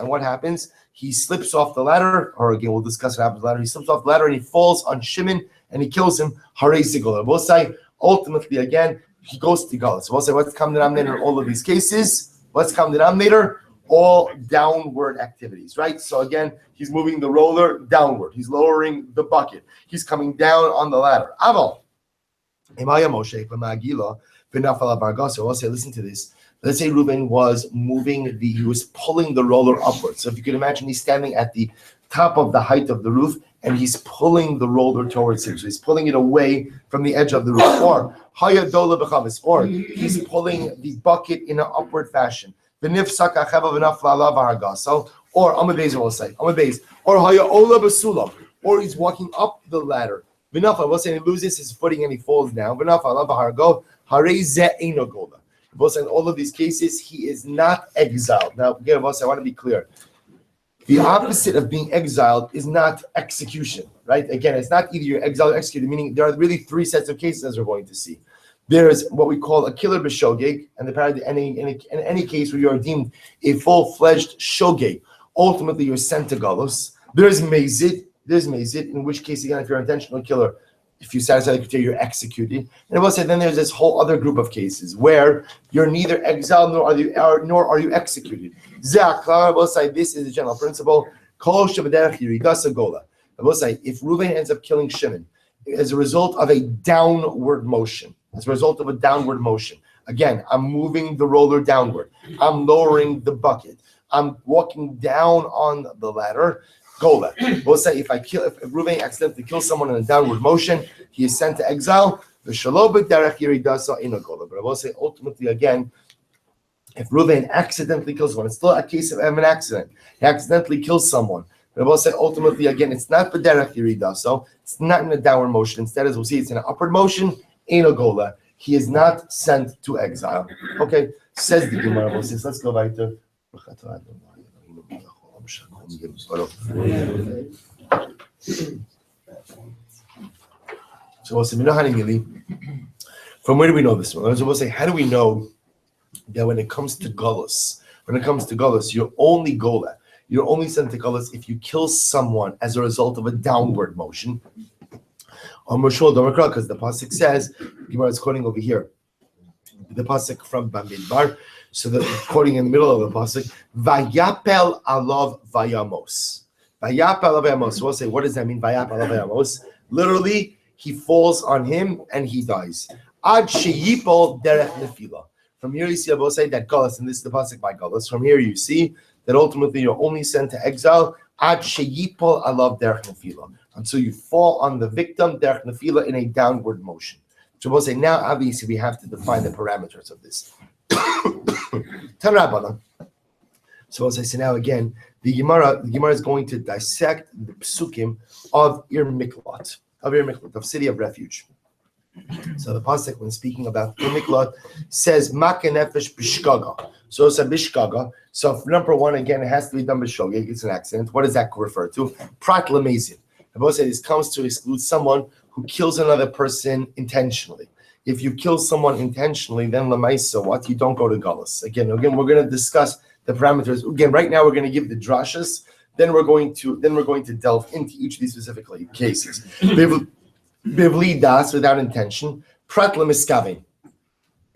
what happens? He slips off the ladder, or again, we'll discuss what happens later. He slips off the ladder and he falls on Shimon and he kills him. We'll say, ultimately, again, he goes to Galus. We'll say, what's common denominator in all of these cases? What's common denominator? All downward activities, right? So again, he's moving the roller downward. He's lowering the bucket. He's coming down on the ladder. Aval. We'll say, listen to this. Let's say Reuven was he was pulling the roller upwards. So if you can imagine, he's standing at the top of the height of the roof and he's pulling the roller towards him. So he's pulling it away from the edge of the roof. Or he's pulling the bucket in an upward fashion. Or will say, or he's walking up the ladder. We'll say he loses his footing and he falls down. Both in all of these cases, he is not exiled. Now, again, I want to be clear. The opposite of being exiled is not execution, right? Again, it's not either you're exiled or executed, meaning there are really three sets of cases as we're going to see. There is what we call a killer b'shogeg, and in any case where you are deemed a full-fledged shogeg, ultimately you're sent to galus. There's mezid, in which case, again, if you're an intentional killer, if you satisfy the criteria, you're executed. And I will say, then there's this whole other group of cases where you're neither exiled nor are you executed. I will say, this is a general principle. I will say, if Reuven ends up killing Shimon as a result of a downward motion, again, I'm moving the roller downward, I'm lowering the bucket, I'm walking down on the ladder. Gola. We'll say if Reuven accidentally kills someone in a downward motion, he is sent to exile. But I will say ultimately again, if Reuven accidentally kills someone, it's still a case of an accident. He accidentally kills someone. But I will say ultimately again, it's not the derech yirida, so it's not in a downward motion. Instead, as we'll see, it's in an upward motion. Eno gola. He is not sent to exile. Okay, says the Gemara. Let's go weiter. So we'll say, from where do we know this one? So we'll say, how do we know that when it comes to Golus, you're only Gola. You're only sent to Golus if you kill someone as a result of a downward motion. Because the pasuk says, Gemara is quoting over here, the pasuk from Bamidbar. So the quoting in the middle of the pasuk, Vayapel alav vayamos. Vayapel alav vayamos. We'll say, what does that mean? Vayapel alav vayamos. Literally, he falls on him and he dies. Ad sheyipol derech nefila. From here you see, I will say that Galus, and this is the pasuk by Galus. From here you see that ultimately you're only sent to exile. Ad sheyipol alav derech nefila. Until you fall on the victim derech nefila in a downward motion. So we'll say now, obviously, we have to define the parameters of this. Tanrabana. So as I say now again, the Gemara is going to dissect the psukim of Ir Miklat, of city of refuge. So the pasuk, when speaking about Ir Miklat, says Makkah nefesh bishkaga. So it's a bishkaga. So number one, again, it has to be done b'shogeg. It's an accident. What does that refer to? Prat lemezid. I will say this comes to exclude someone who kills another person intentionally. If you kill someone intentionally, then lemaisa, what? You don't go to galus. Again, we're going to discuss the parameters. Again, right now we're going to give the drashas. Then we're going to delve into each of these specific cases. Bivli das, without intention. Prat lemiskave.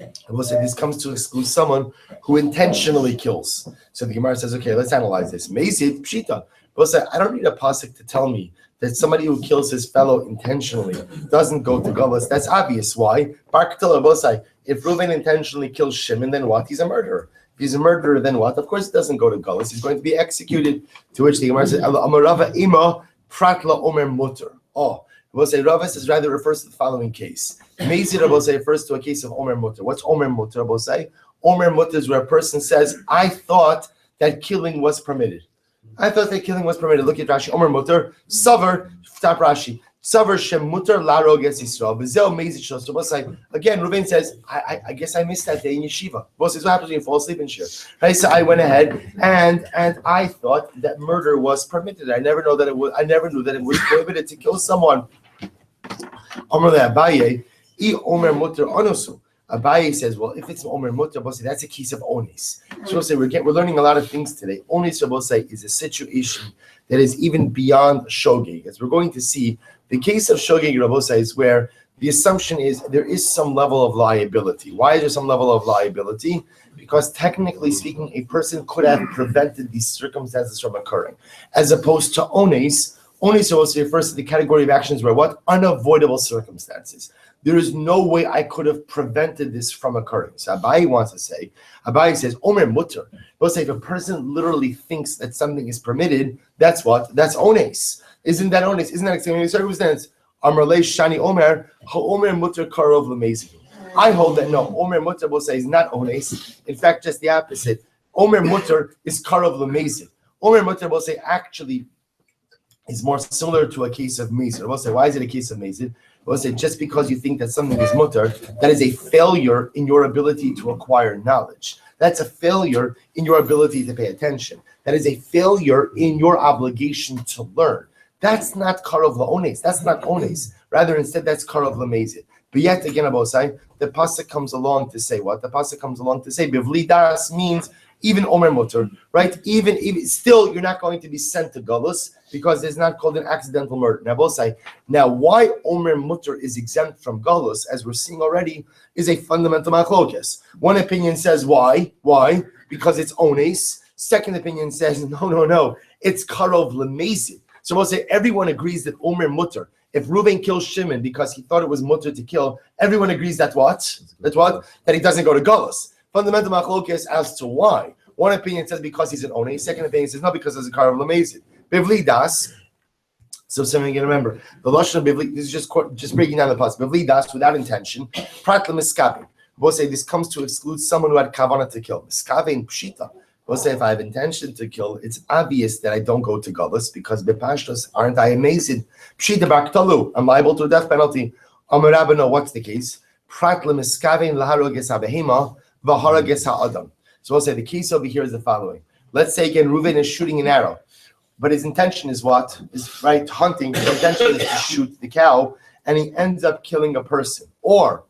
I will say this comes to exclude someone who intentionally kills. So the Gemara says, okay, let's analyze this. Meizid pshita. I will say, I don't need a pasuk to tell me that somebody who kills his fellow intentionally doesn't go to Galus. That's obvious. Why? If Reuven intentionally kills Shimon, then what? He's a murderer. If he's a murderer, then what? Of course, he doesn't go to Galus. He's going to be executed. To which the Gemara says, Amarava ima pratla omer mutter. Oh, we'll say Rava says rather refers to the following case. Meizir Rabbi say refers to a case of omer mutter. What's omer mutter? Rabbi say omer mutter is where a person says, I thought that killing was permitted. I thought that killing was permitted. Look at Rashi. Omer mutter. Savar. Stop Rashi. Savar shem mutter larog es Yisrael. V'zeh mezid shel. So what's like again? Reuven says, I guess I missed that day in yeshiva. What happens when you fall asleep in shir? Right. So I went ahead and I thought that murder was permitted. I never knew that it was prohibited to kill someone. Omer le Abaye. I omer mutter onosu. Abaye says, well, if it's Omer Mutter, that's a case of Onis. So we'll say we're learning a lot of things today. Onis, we'll say, is a situation that is even beyond Shogeg. As we're going to see, the case of Shogeg, Rabosai, is where the assumption is there is some level of liability. Why is there some level of liability? Because technically speaking, a person could have prevented these circumstances from occurring. As opposed to Onis also refers to the category of actions where what? Unavoidable circumstances. There is no way I could have prevented this from occurring. So Abaye says, Omer mutter. We'll say if a person literally thinks that something is permitted, that's what? That's ones. Isn't that ones? Isn't that extenuating circumstance? Amarle shani Omer, ha-Omer mutter karov lemezi. I hold that no, Omer mutter will say is not ones. In fact, just the opposite. Omer mutter is karov lemezi. Omer mutter will say actually is more similar to a case of mezid. We'll say, why is it a case of mezid? We'll say just because you think that something is mutter, that is a failure in your ability to acquire knowledge. That's a failure in your ability to pay attention. That is a failure in your obligation to learn. That's not karov la'ones. That's not ones. Rather, instead, that's karov la'mezid. But yet again, Abosai, the pasuk comes along to say what? The pasuk comes along to say bivli das means even omer mutter, right? Even still, you're not going to be sent to galus because it's not called an accidental murder. Now, why omer mutter is exempt from galus, as we're seeing already, is a fundamental machlokes. One opinion says why? Why? Because it's ones. Second opinion says no, it's karov lemezid. So we'll say everyone agrees that omer mutter. If Reuven kills Shimon because he thought it was mutter to kill, everyone agrees that what? That he doesn't go to galus. Fundamental machlokes as to why. One opinion says because he's an ones. Second opinion says no, because there's a karov lemezid. Bivli das. So something you can remember. The lashon of bivli. This is just breaking down the past. Bivli das without intention. Prat lemiskavin. We'll say this comes to exclude someone who had kavanah to kill. Miskavin pshita. We'll say if I have intention to kill, it's obvious that I don't go to galus because bepashtos aren't I amazing? Pshita baktalu. I'm liable to a death penalty. Amar Rabba, no, what's the case? Prat lemiskavin laharoges habehema v'harages ha'adam. So we'll say the case over here is the following. Let's say again, Reuven is shooting an arrow, but his intention is what? Is right hunting. His intention is to shoot the cow, and he ends up killing a person. Or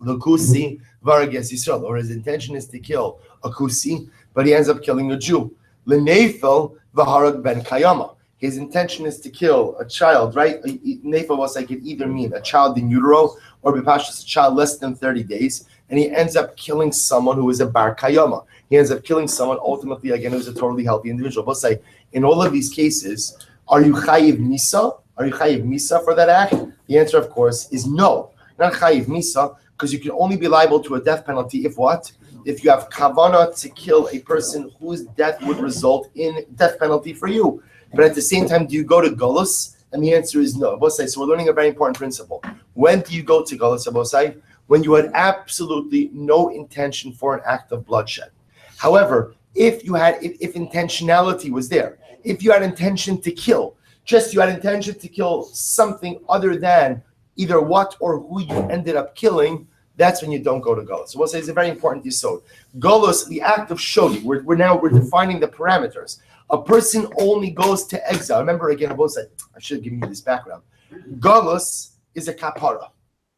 the kusi varages Yisrael, or his intention is to kill a kusi, but he ends up killing a Jew. L'neifel v'harag ben kayama. His intention is to kill a child, right? Neifel was like it either mean a child in utero or b'pashtus a child less than 30 days, and he ends up killing someone who is a bar kayama. He ends up killing someone ultimately again who's a totally healthy individual. But say in all of these cases, are you chayiv misa? Are you chayiv misa for that act? The answer, of course, is no. Not chayiv misa, because you can only be liable to a death penalty if what? If you have kavana to kill a person whose death would result in death penalty for you. But at the same time, do you go to Golus? And the answer is no. So we're learning a very important principle. When do you go to Golus, Abosai? When you had absolutely no intention for an act of bloodshed. However, if intentionality was there, if you had intention to kill, you had intention to kill something other than either what or who you ended up killing, that's when you don't go to Golus. So we'll say it's a very important yisod. Golus, the act of shogi, we're defining the parameters. A person only goes to exile. Remember again, I should have given you this background. Golus is a kapara.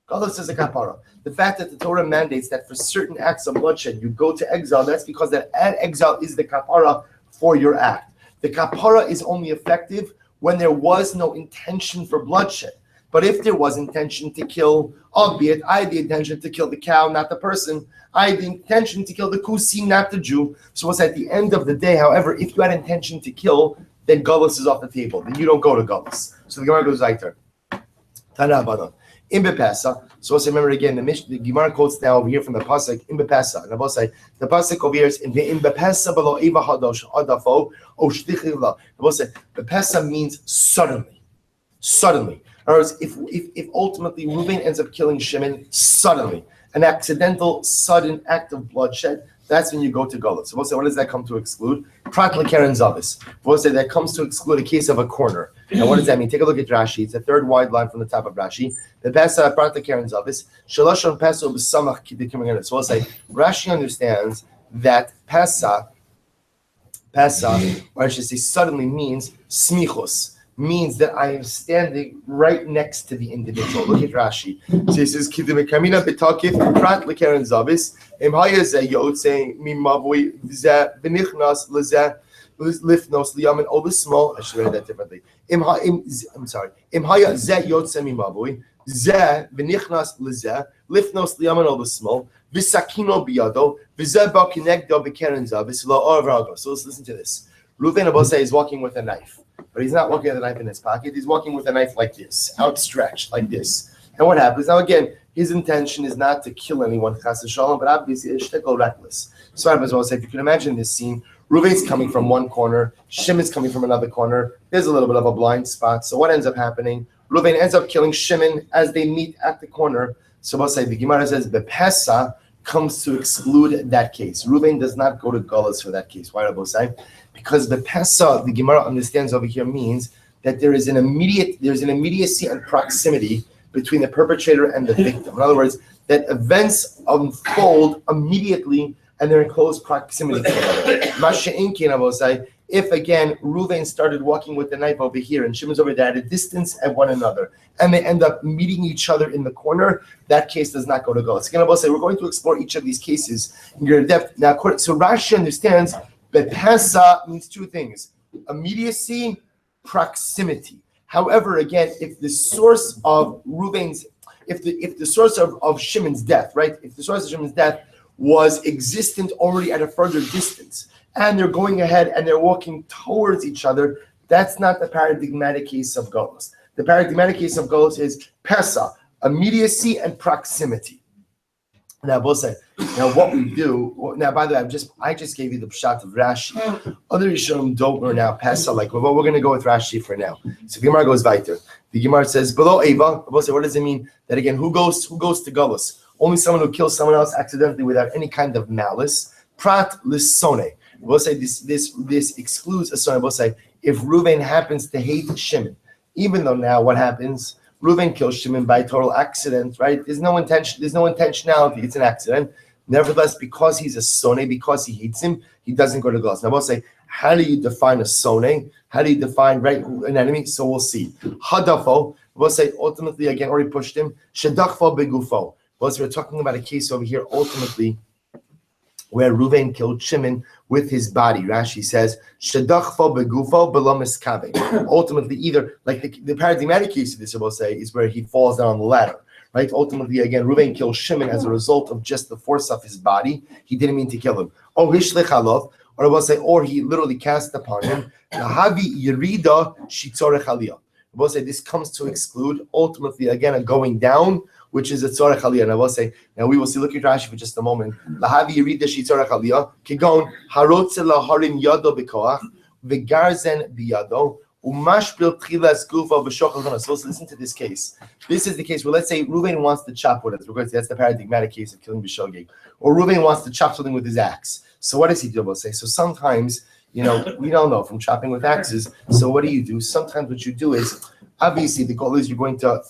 Golus is a kapara. The fact that the Torah mandates that for certain acts of bloodshed you go to exile, that's because that exile is the kapara for your act. The kapara is only effective when there was no intention for bloodshed. But if there was intention to kill, albeit I had the intention to kill the cow, not the person, I had the intention to kill the kusi, not the Jew. So it's at the end of the day, however, if you had intention to kill, then Golus is off the table. Then you don't go to Golus. So the Gemara goes Zaiter. Tana Abanon. In Bepesa, so let's remember again, the Gemara quotes now over here from the Pasuk, in Bepesa. And I will say, the Pasuk over here is, in Bepesa below Eva Hadosh, Adafo, O Shtichila. I will say, Bepesa means suddenly. Suddenly. In other words, if ultimately Reuven ends up killing Shimon suddenly, an accidental, sudden act of bloodshed, that's when you go to Golus. So we'll say, what does that come to exclude? Prat lekeren zavis. We'll say that comes to exclude a case of a corner. Now, what does that mean? Take a look at Rashi. It's the third wide line from the top of Rashi. The pesa prat lekeren zavis. Shaloshon peso b'samach kidikimaganis. So we'll say Rashi understands that pesa, or I should say, suddenly means smichos. Means that I am standing right next to the individual. Look at Rashi. So he says, "Kidimekamina betakif prat lekeren zavis imhaya ze yotze mimavui ze benichnas leze lifnos liyamin obismol." I should read that differently. I'm sorry. Imhaya ze yotze mimavui ze benichnas leze lifnos liyamin obismol visakino biyado vize ba kinegdo bekeren zavis lo avrago. So let's listen to this. Reuven Abosai is walking with a knife. But he's not walking with a knife in his pocket. He's walking with a knife like this, outstretched like this. And what happens? Now again, his intention is not to kill anyone, chas v'shalom, but obviously it's shtickle reckless. So I was going to say, if you can imagine this scene, Reuven's coming from one corner, Shimon's coming from another corner. There's a little bit of a blind spot. So what ends up happening? Reuven ends up killing Shimon as they meet at the corner. So we'll say, the Gemara says, the Pesa comes to exclude that case. Reuven does not go to Golus for that case. Why, Rabbi say? Because the Pesa, the Gemara understands over here, means that there's an immediacy and proximity between the perpetrator and the victim. In other words, that events unfold immediately and they're in close proximity to each other. If again Reuven started walking with the knife over here and Shimon's over there at a distance at one another, and they end up meeting each other in the corner, that case does not go to Golus. Again, we're going to explore each of these cases in greater depth. Now, so Rashi understands that Pesa means two things: immediacy, proximity. However, again, if the source of Reuven's, if the source of Shimon's death, right? If the source of Shimon's death was existent already at a further distance, and they're going ahead and they're walking towards each other, that's not the paradigmatic case of Golus. The paradigmatic case of Golus is Pesa, immediacy and proximity. Now, what we do, now by the way, I just gave you the pshat of Rashi. Other Rishonim don't learn now Pesa, like, well, we're going to go with Rashi for now. So the Gemara goes weiter. The Gemara says, below Eva, what does it mean? That again, who goes to Golus? Only someone who kills someone else accidentally without any kind of malice. Prat lissone. We'll say this excludes a son. We'll say if Reuven happens to hate Shimon, even though now what happens? Reuven kills Shimon by total accident, right? There's no intentionality. It's an accident. Nevertheless, because he's a soneh, because he hates him, he doesn't go to Golus. Now we'll say, how do you define a soneh? How do you define an enemy? So we'll see. Hadafo. We'll say ultimately again, already pushed him. Shadachfo begufo. But we're talking about a case over here, ultimately, where Reuven killed Shimon with his body. Rashi says, "Shadachfo begufo belo miskave." Ultimately, either like the paradigmatic case of this, I will say, is where he falls down on the ladder. Right? Ultimately, again, Reuven kills Shimon as a result of just the force of his body. He didn't mean to kill him. Or Hishlech Alov, or I will say, or he literally cast upon him. Havi Yerida Shitzorech Aliyah. I will say this comes to exclude ultimately again a going down, which is a tzorech aliyah. And I will say, now we will see, look at Rashi for just a moment. Lahavi Yerida Shitzorech Aliyah, Kigon, Harotze Laharim Yado Bekoach, Vegarzen Biyado. So let's listen to this case. This is the case where, let's say, Reuven wants to chop with us. That's the paradigmatic case of killing b'shogeg. Or Reuven wants to chop something with his axe. So what does he do? We'll say. So sometimes, we don't know from chopping with axes. So what do? Sometimes what you do is, obviously, the goal is you're going to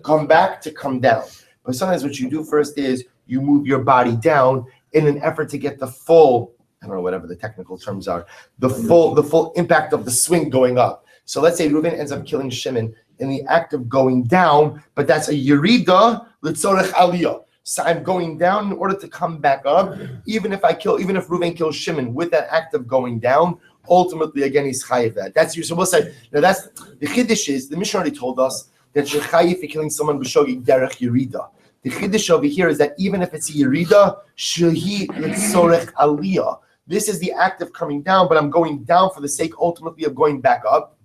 come back to come down. But sometimes what you do first is you move your body down in an effort to get the full, I don't know, whatever the technical terms are, the full impact of the swing going up. So let's say Reuven ends up killing Shimon in the act of going down, but that's a yerida l'tzorech aliyah. So I'm going down in order to come back up. Even if Reuven kills Shimon with that act of going down, ultimately again he's chayiv that. That's you. So we'll say now that's the chiddush is the Mishnah already told us that you're chayiv for killing someone b'shogeg derech yerida. The chiddush over here is that even if it's a yerida, shehi l'tzorech aliyah. This is the act of coming down, but I'm going down for the sake ultimately of going back up.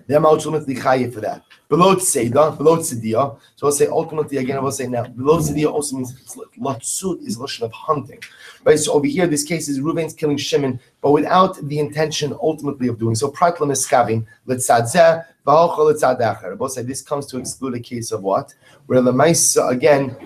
Then I'm ultimately chayiv for that. Below tzeda, below tzedia. So I'll say ultimately again. I will say now below tzedia also means latsud is lashon of hunting, right? So over here, this case is Reuven's killing Shimon, but without the intention ultimately of doing so. Prat lemiskavin letzad zeh v'hocha letzad acher. I will say this comes to exclude a case of what, where lemaisa again.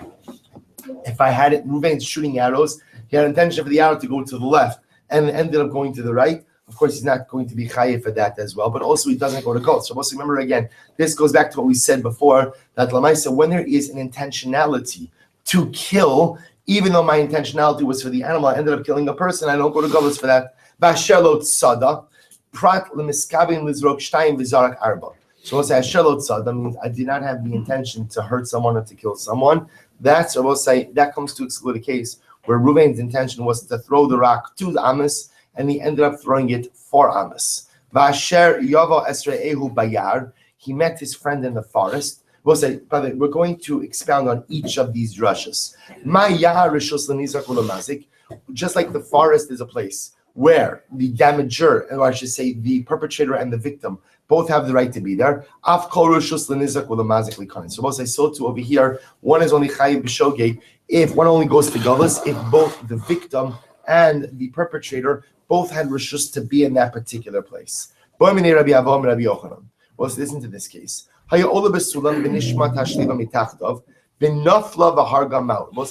If I had it, Reuven's shooting arrows. He had intention for the arrow to go to the left and ended up going to the right. Of course, he's not going to be chayiv for that as well, but also he doesn't go to goal. So also remember again, this goes back to what we said before, that Lamaisa, when there is an intentionality to kill, even though my intentionality was for the animal, I ended up killing a person, I don't go to goal for that. Vashelot sada, prat lemiskavin lizrok shtayim v'zarak arba. So we'll say Hashelot sada means I did not have the intention to hurt someone or to kill someone. That's, or we'll say, that comes to exclude a case where Reuven's intention was to throw the rock to the Amos, and he ended up throwing it for Amos. Vasher Yavo Esre'ehu Bayar, he met his friend in the forest. We'll say, by the way, we're going to expound on each of these drushes. Just like the forest is a place where the damager, or I should say the perpetrator and the victim, both have the right to be there. So we'll say, so too over here, one is only chayiv b'shogeg if one only goes to galus if both the victim and the perpetrator both had rishus to be in that particular place. Well, let's listen to this case. Well, let's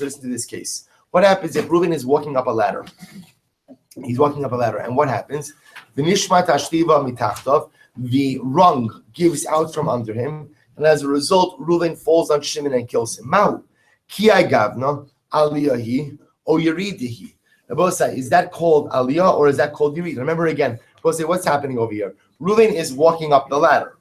listen to this case. What happens if Reuven is walking up a ladder? He's walking up a ladder, and what happens? The rung gives out from under him, and as a result, Reuven falls on Shimon and kills him. Mau, kiai gavna aliyahi o yeridihi. Is that called aliyah or is that called yerid? Remember again, what's happening over here? Reuven is walking up the ladder.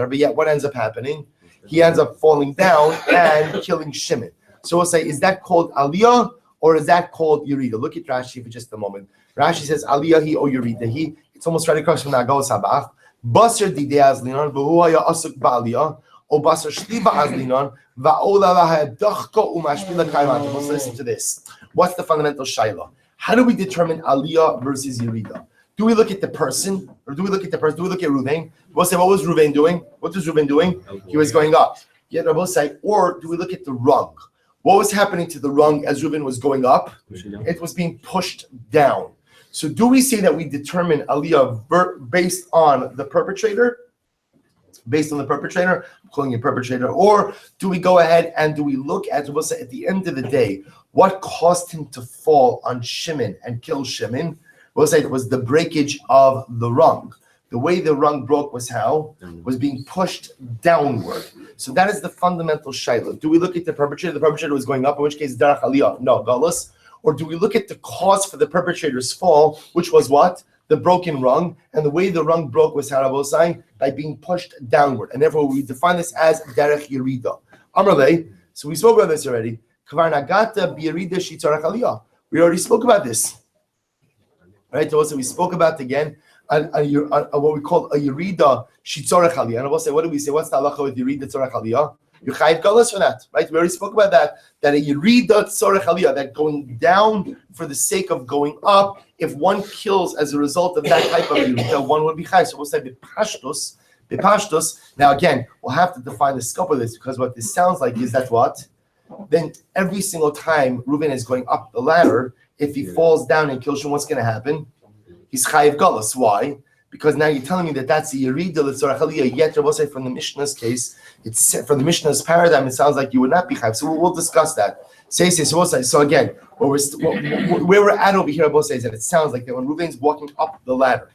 But yet what ends up happening? He ends up falling down and killing Shimon. So we'll say, is that called aliyah or is that called yerida? Look at Rashi for just a moment. Rashi says aliyahi o yeridahi. It's almost right across from Nagos Habach. Basar didei azlinon v'hu haya asuk ba'aliyah o basar shliba azlinon va'ola lahadachko umashpila kaiman. Let's listen to this. What's the fundamental shaila? How do we determine aliyah versus yerida? Do we look at the person, or do we look at Reuven? We'll say, what was Reuven doing? He was going up. Yet we'll say, or do we look at the rung? What was happening to the rung as Reuven was going up? It was being pushed down. So do we say that we determine aliyah based on the perpetrator? I'm calling you perpetrator. Or do we go ahead and do we look at, we'll say at the end of the day, what caused him to fall on Shimon and kill Shimon? We'll say it was the breakage of the rung. The way the rung broke was how? Was being pushed downward. So that is the fundamental shayla. Do we look at the perpetrator? The perpetrator was going up, in which case, darach aliyah, no, galus. Or do we look at the cause for the perpetrator's fall, which was what? The broken rung. And the way the rung broke was how I was saying, by being pushed downward. And therefore, we define this as derech yerida. Amrle, So we spoke about this already. We already spoke about this. Right? Also, we spoke about again what we call a Yerida Shitzorach Aliyah. And I will say, what do we say? What's the halacha with Yerida Tzorach Aliyah? You chayiv galus for that, right? We already spoke about that a Yerida Tzorach Aliyah, that going down for the sake of going up, if one kills as a result of that type of Yerida, one would be chayiv. So we'll say bipashtus. Now again, we'll have to define the scope of this, because what this sounds like is that what? Then every single time Reuben is going up the ladder, if he falls down and kills him, what's going to happen? He's chayiv galus. Why? Because now you're telling me that that's a Yerida L'tzorach Aliyah. Yet, I will say from the Mishnah's case, it's from the Mishnah's paradigm, it sounds like you would not be chayiv. So we'll discuss that. So again, where we're at over here, I will say is that it sounds like that when Reuben's walking up the ladder,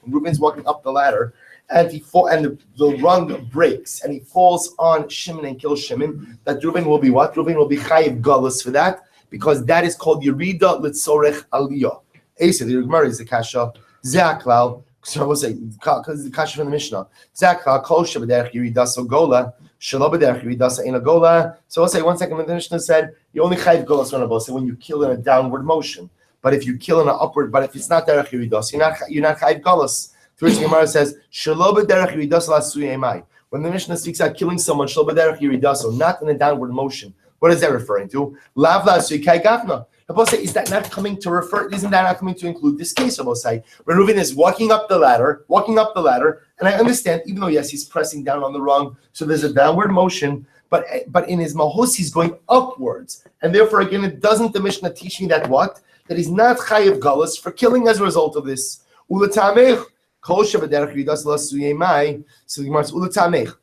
and the rung breaks and he falls on Shimon and kills Shimon, that Reuben will be what? Reuben will be chayiv galus for that, because that is called Yerida L'tzorach Aliyah. Asa, the Gemara is the kasha ze'aklal. So I will say, because the kasha from the Mishnah, ze'aklal kol shebederech Yeridas gola shelo bederech Yeridas ein gola. So I'll say 1 second. When the Mishnah said you only chayiv galus when you kill in a downward motion, but if you kill in an upward, but if it's not derech Yeridas, you're not chayiv galus. To which the Gemara says shelo bederech Yeridas la'asuyei mai. When the Mishnah speaks about killing someone, shelo bederech Yeridas, not in a downward motion, what is that referring to? Lav la'asuyei kai gafna. Say, is that not coming to refer? Isn't that not coming to include this case? I will say, when Reuben is walking up the ladder, and I understand, even though yes, he's pressing down on the rung, so there's a downward motion, but in his mahos he's going upwards, and therefore again, it doesn't the Mishnah teach me that what? That he's not chayiv galus for killing as a result of this. Ulatamech kol shebederech Yeridas la'asuyei. So the Gemara says ulatamech.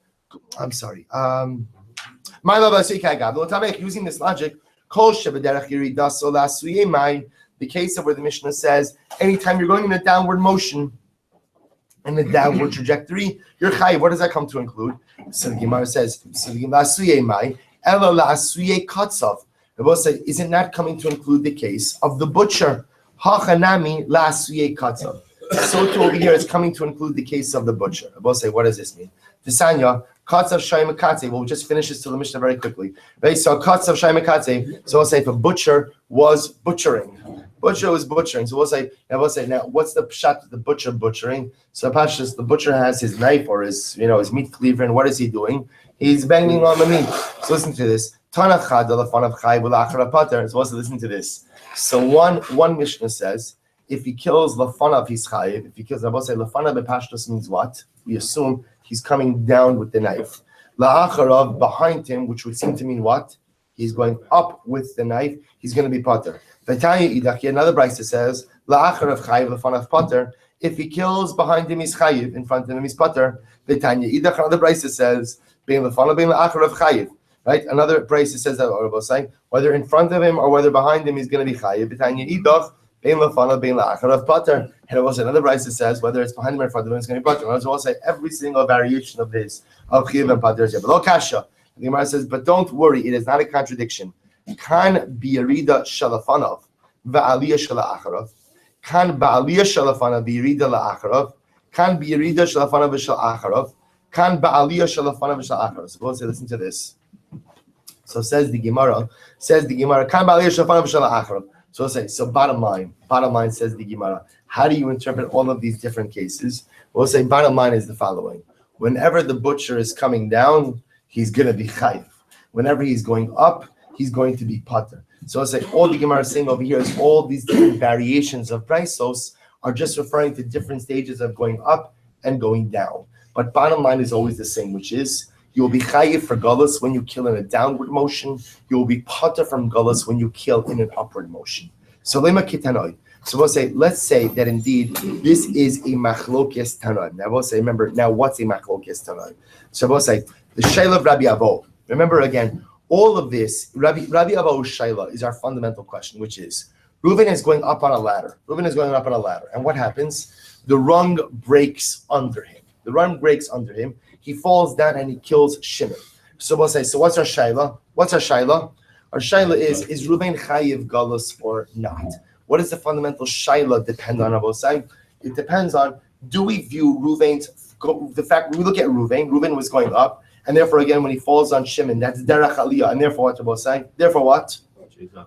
I'm sorry. My love, ulatamech. Using this logic. The case of where the Mishnah says, anytime you're going in a downward motion, in a downward trajectory, you're chayiv. What does that come to include? So the Gemara says, is it not coming to include the case of the butcher? So too over here, it's coming to include the case of the butcher. I will say, what does this mean? Tisanya, Katzav Shai Makatze. We'll just finish this to the Mishnah very quickly. Right? So Katzav Shai Makatze. So I'll say if a butcher was butchering. Butcher was butchering. So we'll say, now what's the pshat of the butcher butchering? So Pashas, the butcher has his knife or his meat cleaver, and what is he doing? He's banging on the meat. So listen to this. Tanachad lefanav chai v'lachar pater. So also listen to this. So one Mishnah says, if he kills lefanav, he's chayiv. If he kills, I will say lefanav b'pashtus means what? We assume he's coming down with the knife. La'acharav, behind him, which would seem to mean what? He's going up with the knife. He's going to be pater. V'tanya idach, another brayso says, la'acharav chayiv lefanav pater. If he kills behind him, he's chayiv. In front of him, he's pater. V'tanya idach, another brayso says, bein lefanav, bein la'acharav chayiv. Right? Another brayso says that, or we'll say, whether in front of him or whether behind him, he's going to be chayiv. V'tanya idach, bein lefanav, bein la'acharav pater. And also another brayso says whether it's behind him or in front of him, it's going to be pater. And also say every single variation of this of chiyav and pater is below kasha. The Gemara says, but don't worry, it is not a contradiction. Kan biyarida shalafanav va'aliyah shalacharav. Kan ba'aliyah shalafanav biyarida la'acharav. Kan biyarida shalafanav v'shalacharav. Kan ba'aliyah shalafanav v'shalacharav. So we'll say, listen to this. So says the Gemara, kan ba'aliyah shalafanav v'shalacharav. So we'll say, so bottom line says the Gemara. How do you interpret all of these different cases? We'll say bottom line is the following. Whenever the butcher is coming down, he's going to be chayiv. Whenever he's going up, he's going to be pater. So I'll say all the Gemara is saying over here is all these different variations of braisos are just referring to different stages of going up and going down. But bottom line is always the same, which is you will be chayiv for galus when you kill in a downward motion. You will be pater from galus when you kill in an upward motion. So lema kitanoi. So we'll say, let's say that indeed this is a machlokes tanoi. Now we'll say, remember, now what's a machlokes tanoi? So we'll say, the shayla of Rabbi Avo. Remember again, all of this, Rabbi Avo's shayla is our fundamental question, which is, Reuven is going up on a ladder. And what happens? The rung breaks under him. He falls down and he kills Shimon. So we'll say, so what's our shayla? Our shayla is Reuven chayiv galus or not? What does the fundamental shayla depend on? It depends on, do we view Reuven's, the fact we look at Reuven was going up, and therefore again when he falls on Shimon, that's derech aliyah, and therefore what to both say? Therefore what?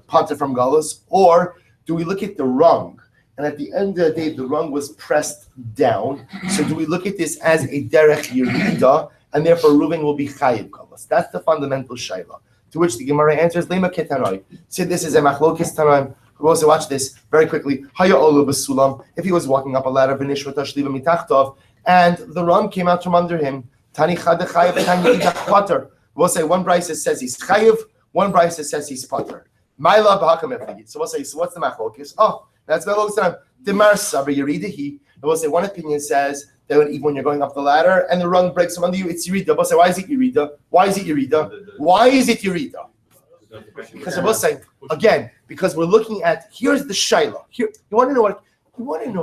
Pater from galus. Or do we look at the rung? And at the end of the day, the rung was pressed down. So do we look at this as a derech yerida, and therefore Reuven will be chayiv galus? That's the fundamental shayla. To which the Gemara answers, lema ketanoi. So this is a machlokes tanaim. We also watch this very quickly. Haya olu b'sulam. If he was walking up a ladder, v'nishvat shliva mitachtov, and the rung came out from under him. Tani chad chayiv, tani idach pater. We'll say one brisa says he's chayiv, one brisa says he's pater. My love b'hakam efligit. So we'll say, so what's the machlokes? Oh, that's machlokes tanaim. Demar saber yeridahi. And we'll say one opinion says that even when you're going up the ladder and the rung breaks from under you, it's yerida. We'll say, why is it yerida? Why is it yerida? Why is it yerida? Because I will say again, because we're looking at here's the shaila. Here, you want to know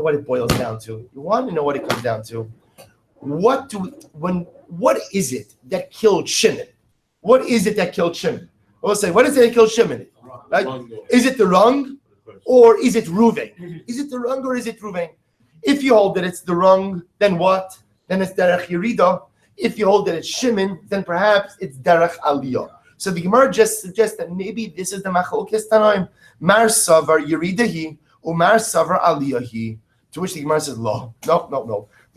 what it boils down to. You want to know what it comes down to. What is it that killed Shimon? What is it that killed Shimon? We'll say, what is it that killed Shimon? Right? Is it the rung or is it Reuven? Is it the rung or is it Reuven? If you hold that it's the rung, then what? Then it's derech yerida. If you hold that it's Shimon, then perhaps it's derech aliyah. So the Gemara just suggests that maybe this is the machlokes tanaim. Mar savar yeridahi or mar savar aliyahi. To which the Gemara says, no. The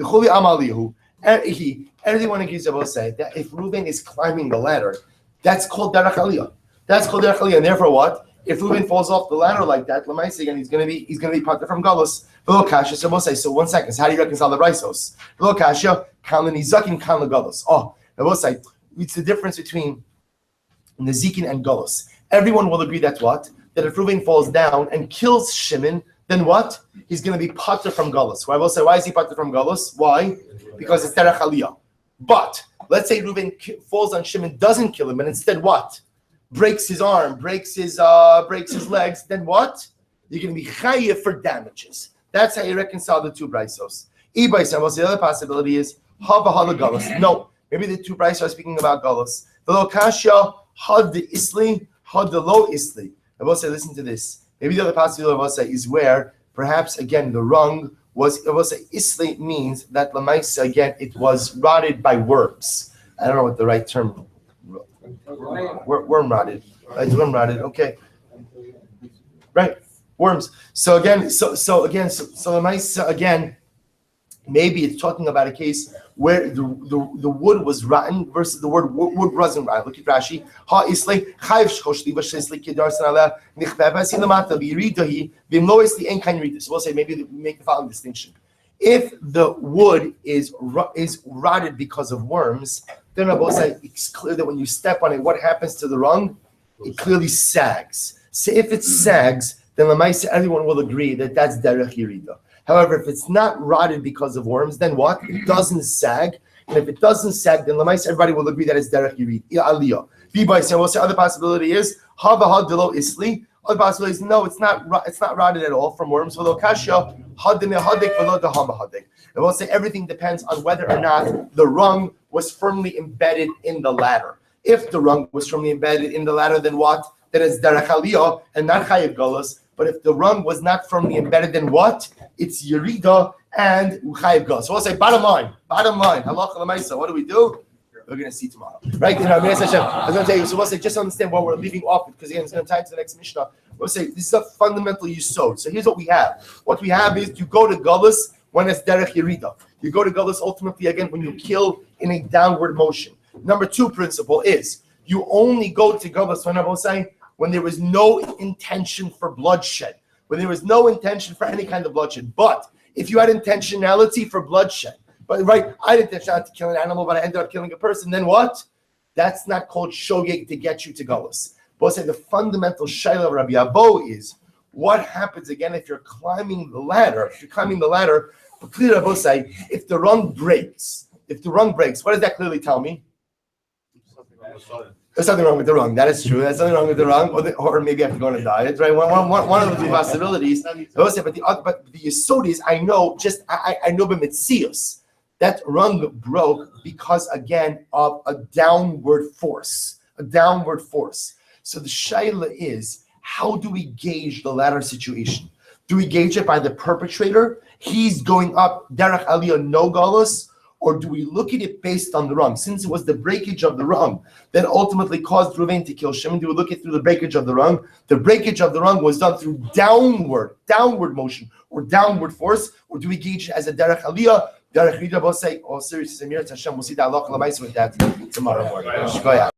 chuli amaliyahu. Everyone agrees will say that if Reuven is climbing the ladder, that's called derech aliyah. That's called derech aliyah. And therefore, what? If Reuven falls off the ladder like that, Lamaisi again, he's going to be pater from galus. V'lo kasha. So we'll say, so 1 second. So how do you reconcile the braisos? V'lo kasha kan l'nizakin kan l'galus. Oh, and we'll say it's the difference between Nezikin and Galus. Everyone will agree that what? That if Reuven falls down and kills Shimon, then what? He's going to be pater from Galus. I will say, why is he pater from Galus? Why? Because it's derech aliyah. But let's say Reuven falls on Shimon, doesn't kill him, and instead what? Breaks his arm, breaks his legs. Then what? You're going to be chayiv for damages. That's how you reconcile the two braisos. The other possibility is hava hala Galus. No, maybe the two braisos are speaking about Galus. The lokasha. Had the isli, had the low isli. I will say, listen to this. Maybe the other possibility I will say is where perhaps again the rung was. I will say isli means that lamaisa again it was rotted by worms. I don't know what the right term. Worm rotted. Right, worm rotted. Okay. Right, worms. So lamaisa again. Maybe it's talking about a case where the wood was rotten versus the wood wasn't rotten. Look at Rashi. Ha isli chayv shchoshli v'shesli kedar sanala nichbevasi lamata b'yiridahi v'imlo isli en kain yiridah. So we'll say maybe we make the following distinction. If the wood is rotted because of worms, then I will say it's clear that when you step on it, what happens to the rung? It clearly sags. So if it sags, then everyone will agree that that's derech yiridah. However, if it's not rotted because of worms, then what? It doesn't sag. And if it doesn't sag, then everybody will agree that it's derech aliyah. We'll say other possibility is hava had delo isli. Other possibility is no, it's not rotted at all from worms. And we'll say everything depends on whether or not the rung was firmly embedded in the ladder. If the rung was firmly embedded in the ladder, then what? Then it's derech aliyah and not chayiv galus. But if the rung was not firmly embedded, then what? It's yerida and chayiv galus. So we'll say bottom line, halacha l'maisa. What do we do? We're going to see tomorrow, right? I was going to tell you. So we'll say just understand what we're leaving off because again, it's going to tie into the next mishnah. We'll say this is a fundamental yisod. So here's what we have. What we have is you go to galus when it's derech yerida. You go to galus ultimately again when you kill in a downward motion. Number 2 principle is you only go to galus when I will say when there was no intention for bloodshed, when there was no intention for any kind of bloodshed. But if you had intentionality for bloodshed, but right, I had intention to kill an animal, but I ended up killing a person, then what? That's not called shogeg to get you to galus. But I'll say the fundamental shayla of Rabbi Abo is what happens again if you're climbing the ladder? If you're climbing the ladder, clearly Rabbi say if the rung breaks, what does that clearly tell me? There's something wrong with the rung. That is true. There's something wrong with the rung, or maybe I have to go on a diet, right? One of the two possibilities. But the yesod is I know b'metzius that rung broke because again of a downward force. So the shaila is how do we gauge the latter situation? Do we gauge it by the perpetrator? He's going up derech aliyah no galus, or do we look at it based on the rung? Since it was the breakage of the rung that ultimately caused Reuven to kill Shimon, do we look at it through the breakage of the rung? The breakage of the rung was done through downward motion or downward force, or do we gauge it as a derech aliyah? Derech Rida Bosei, all serious Samir Hashem. We'll see that Allah with that tomorrow morning.